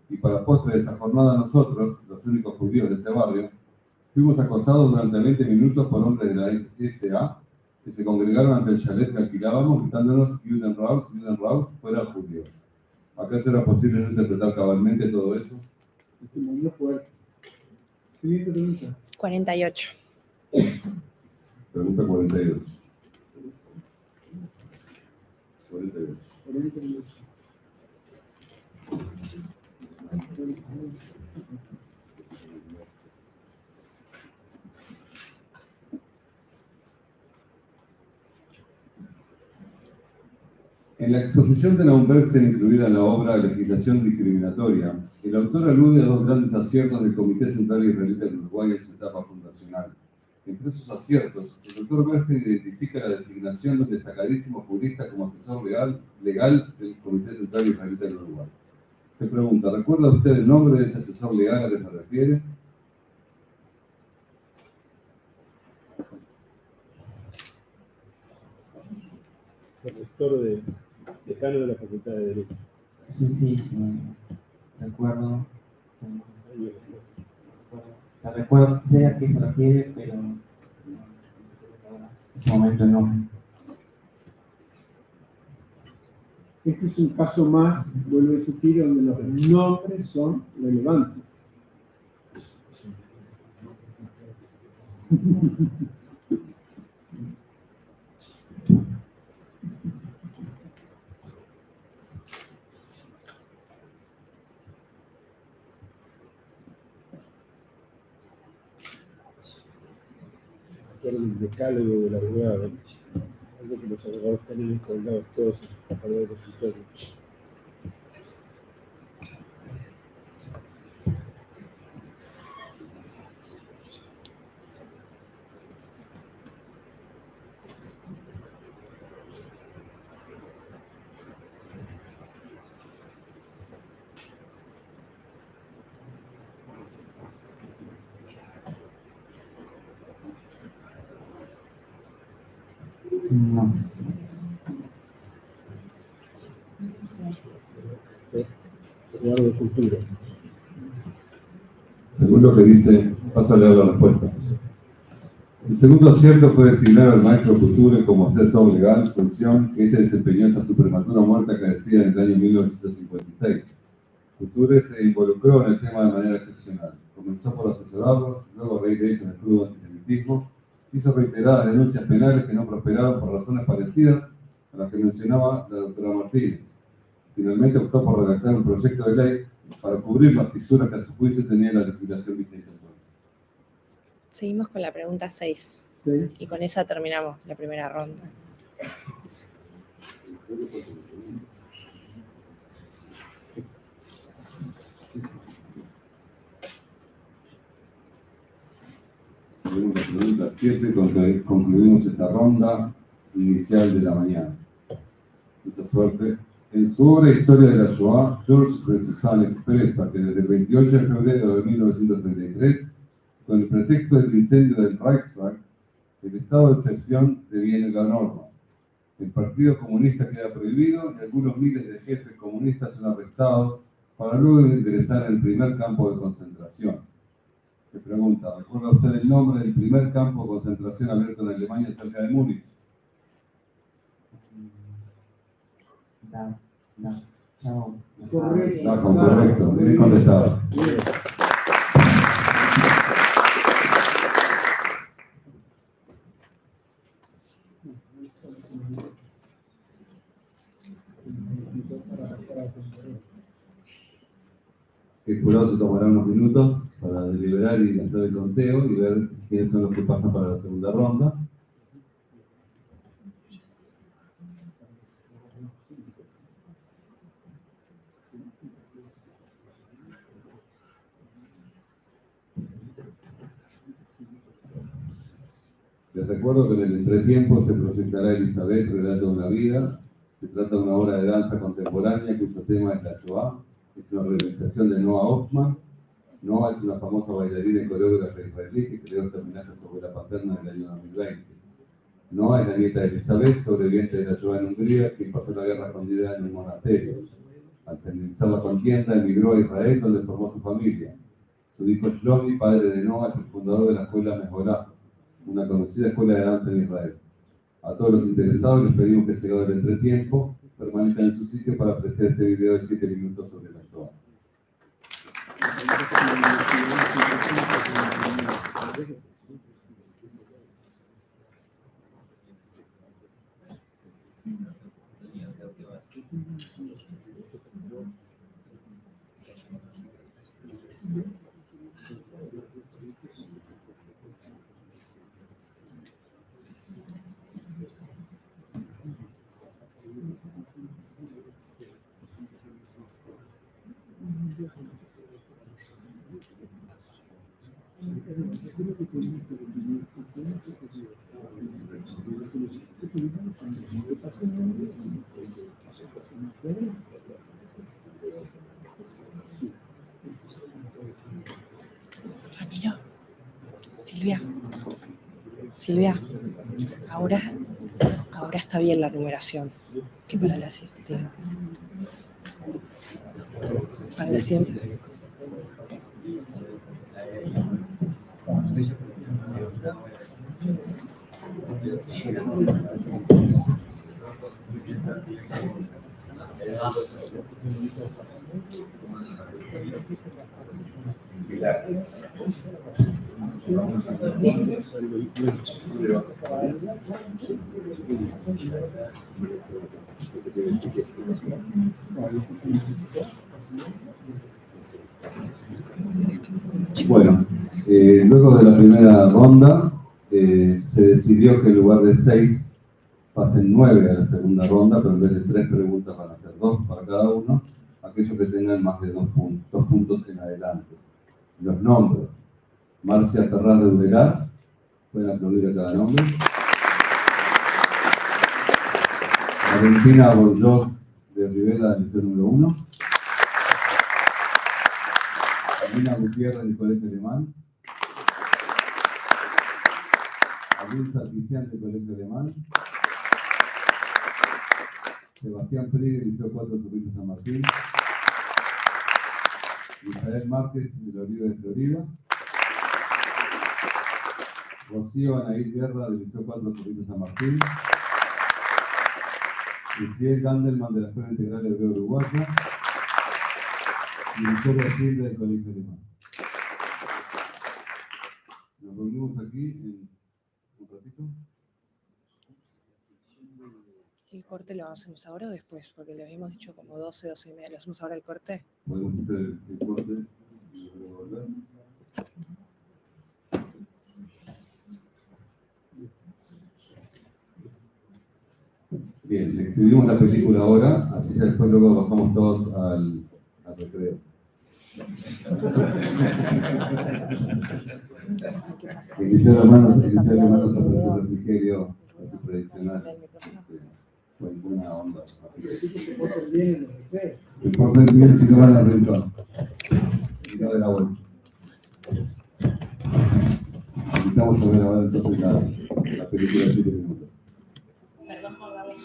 Y para postre de esa jornada nosotros, los únicos judíos de ese barrio, fuimos acosados durante 20 minutos por hombres de la SA que se congregaron ante el chalet que alquilábamos gritándonos Juden Raus, fuera judíos. ¿Acaso era posible no interpretar cabalmente todo eso? Testimonio fuerte. Siguiente pregunta. 48. Pregunta 48. 48. 48. En la exposición de Naum Bergsten incluida en la obra Legislación discriminatoria, el autor alude a 2 grandes aciertos del Comité Central Israelita del Uruguay en su etapa fundacional. Entre esos aciertos, el doctor Bergsten identifica la designación de un destacadísimo jurista como asesor legal del Comité Central Israelita del Uruguay. Se pregunta, ¿recuerda usted el nombre de ese asesor legal a que se refiere? El rector decano de la Facultad de Derecho. Sí, recuerdo. Recuerdo, sé a qué se refiere, pero en este momento no. Este es un caso más, vuelvo a insistir, donde los nombres son relevantes. buscar un decálogo del abogado, algo que los abogados tienen instalados todos a través de los escritorios. No. Abogado de cultura. Según lo que dice, paso a leer la respuesta. El segundo acierto fue designar al maestro Couture como asesor legal, función que este desempeñó hasta su prematura muerte acaecida en el año 1956. Couture se involucró en el tema de manera excepcional. Comenzó por asesorarlos, luego a raíz de hechos de crudo antisemitismo, hizo reiteradas denuncias penales que no prosperaron por razones parecidas a las que mencionaba la doctora Martínez. Finalmente optó por redactar un proyecto de ley para cubrir las fisuras que a su juicio tenía la legislación vigente. Seguimos con la pregunta 6. Y con esa terminamos la primera ronda. Tenemos la pregunta 7, concluimos esta ronda inicial de la mañana. Mucha suerte. En su obra Historia de la Shoah, George Benson expresa que desde el 28 de febrero de 1933, con el pretexto del incendio del Reichstag, el estado de excepción deviene la norma. El Partido Comunista queda prohibido y algunos miles de jefes comunistas son arrestados para luego ingresar en el primer campo de concentración. Se pregunta, ¿recuerda usted el nombre del primer campo de concentración abierto en Alemania cerca de Múnich? Correcto, bien contestado. El jurado se tomará unos minutos para deliberar y hacer el conteo y ver quiénes son los que pasan para la segunda ronda. Les recuerdo que en el entretiempo se proyectará Elizabeth, Relato de una vida. Se trata de una obra de danza contemporánea cuyo tema es la Shoah. Es una realización de Noah Hoffman. Noah es una famosa bailarina y coreógrafa israelí que creó este homenaje a su abuela paterna en el año 2020. Noah es la nieta de Elizabeth, sobreviviente de la Shoah en Hungría, quien pasó la guerra escondida en un monasterio. Al finalizar la contienda, emigró a Israel, donde formó su familia. Su hijo Shlomi, padre de Noah, es el fundador de la escuela Mejorá, una conocida escuela de danza en Israel. A todos los interesados les pedimos que, llegado el entretiempo, permanezcan en su sitio para apreciar este video de 7 minutos sobre la Shoah. Ramiro, Silvia, ahora está bien la numeración. Que para la siguiente. Para la siguiente. Bueno, luego de la primera ronda, se decidió que en lugar de 6 pasen 9 a la segunda ronda, pero en vez de 3 preguntas van a ser 2 para cada uno, aquellos que tengan más de 2 puntos en adelante. Los nombres: Marcia Terraz de Udelar, pueden aplaudir a cada nombre. Valentina Borjot de Rivera, del Liceo número 1. Alina Gutiérrez del Colegio Alemán. Abril Sarkisian del Colegio Alemán. Sebastián Pérez del Liceo 4 Surrito San Martín. Isabel Márquez de Oliva de Florida. Rocío Anaíl Guerra del Liceo 4 Surrito San Martín. Luciel Gandelman de la Escuela Integral Hebreo Uruguaya. Y Victoria Gil del Colegio Alemán. Nos reunimos aquí en un ratito. ¿El corte lo hacemos ahora o después? Porque le habíamos dicho como 12, 12 y media. ¿Lo hacemos ahora el corte? Podemos hacer el corte y luego volver. Bien, exhibimos la película ahora, así ya después luego bajamos todos al recreo. Iniciar hermanos, ofrece refrigerio así tradicional. Con buena onda. Se portan bien en los recreos. Se portan bien si no van al rincón. Y no de la vuelta. Invitamos a ver ahora entonces la película de 7 minutos. Perdón por la voz.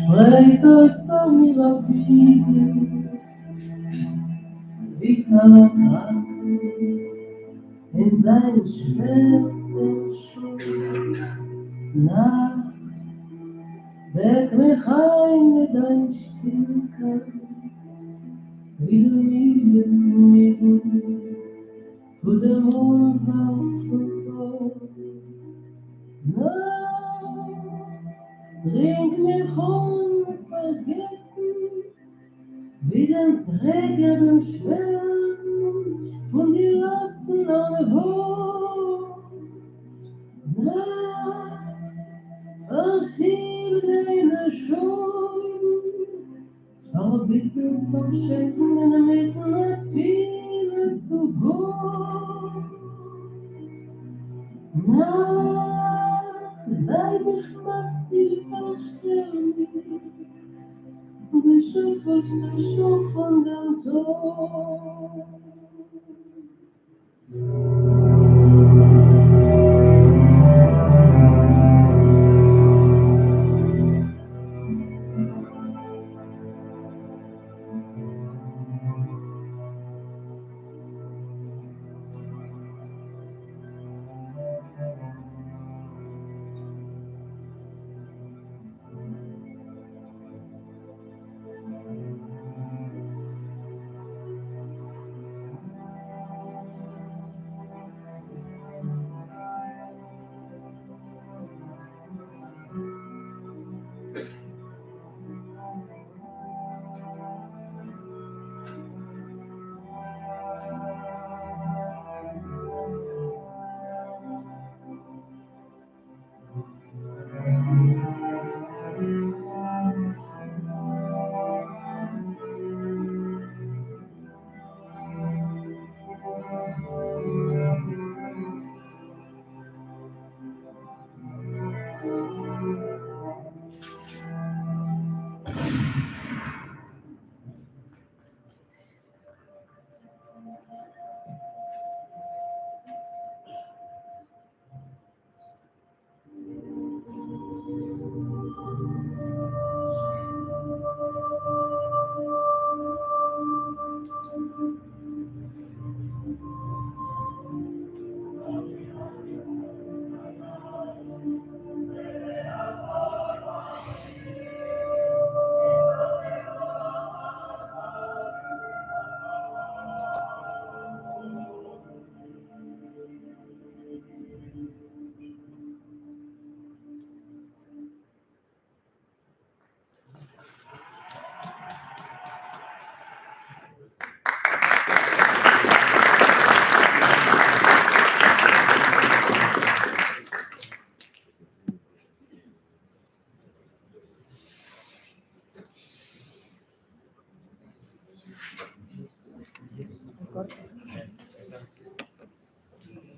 Spreito está mir auf wie verkrankt in sein schwersten Schutz. Nacht, deck mich ein mit dein Stillkeit, wie du mir bist mitten vor dem Unverflucht. Trink mich und vergessen, wie den Träger den Schwersten von die Lasten alle Wort. Nacht, verschiebe deine Schuld, verbitten, verschenken in der Mitternacht viele zu gut. Sei mich Maxi verstellen, die schöpferste Show von dem Tod.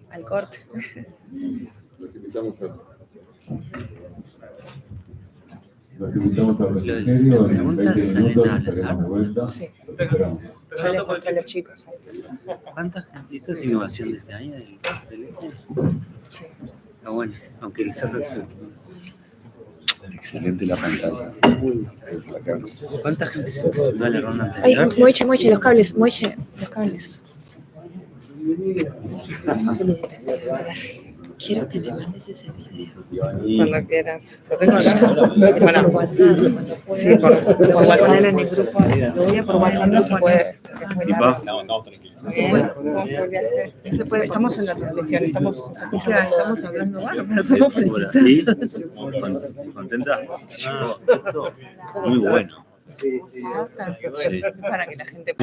Al corte. Los invitamos al refrigerio, en 20 minutos estaremos de vuelta. Sí. Los esperamos. Yo les mostré a los chicos antes. ¿Cuántas? ¿Esto es innovación de este año del este? Sí. Está bueno, aunque el cerro es Excelente la pantalla. ¿Cuánta gente se presentó a la ronda Ay, anterior? Moiche, los cables, Moiche, los cables. Felicitaciones. Quiero que me mandes ese video. Cuando quieras. Lo tengo acá. Bueno, por WhatsApp, cuando puedas. Sí, por WhatsApp en el grupo. Lo voy a por WhatsApp, no se puede. No, tranquilo. No se puede, no se puede, estamos en la transmisión, estamos hablando mal, pero estamos felicitando. ¿Sí? ¿Contenta? Muy bueno. Para que la gente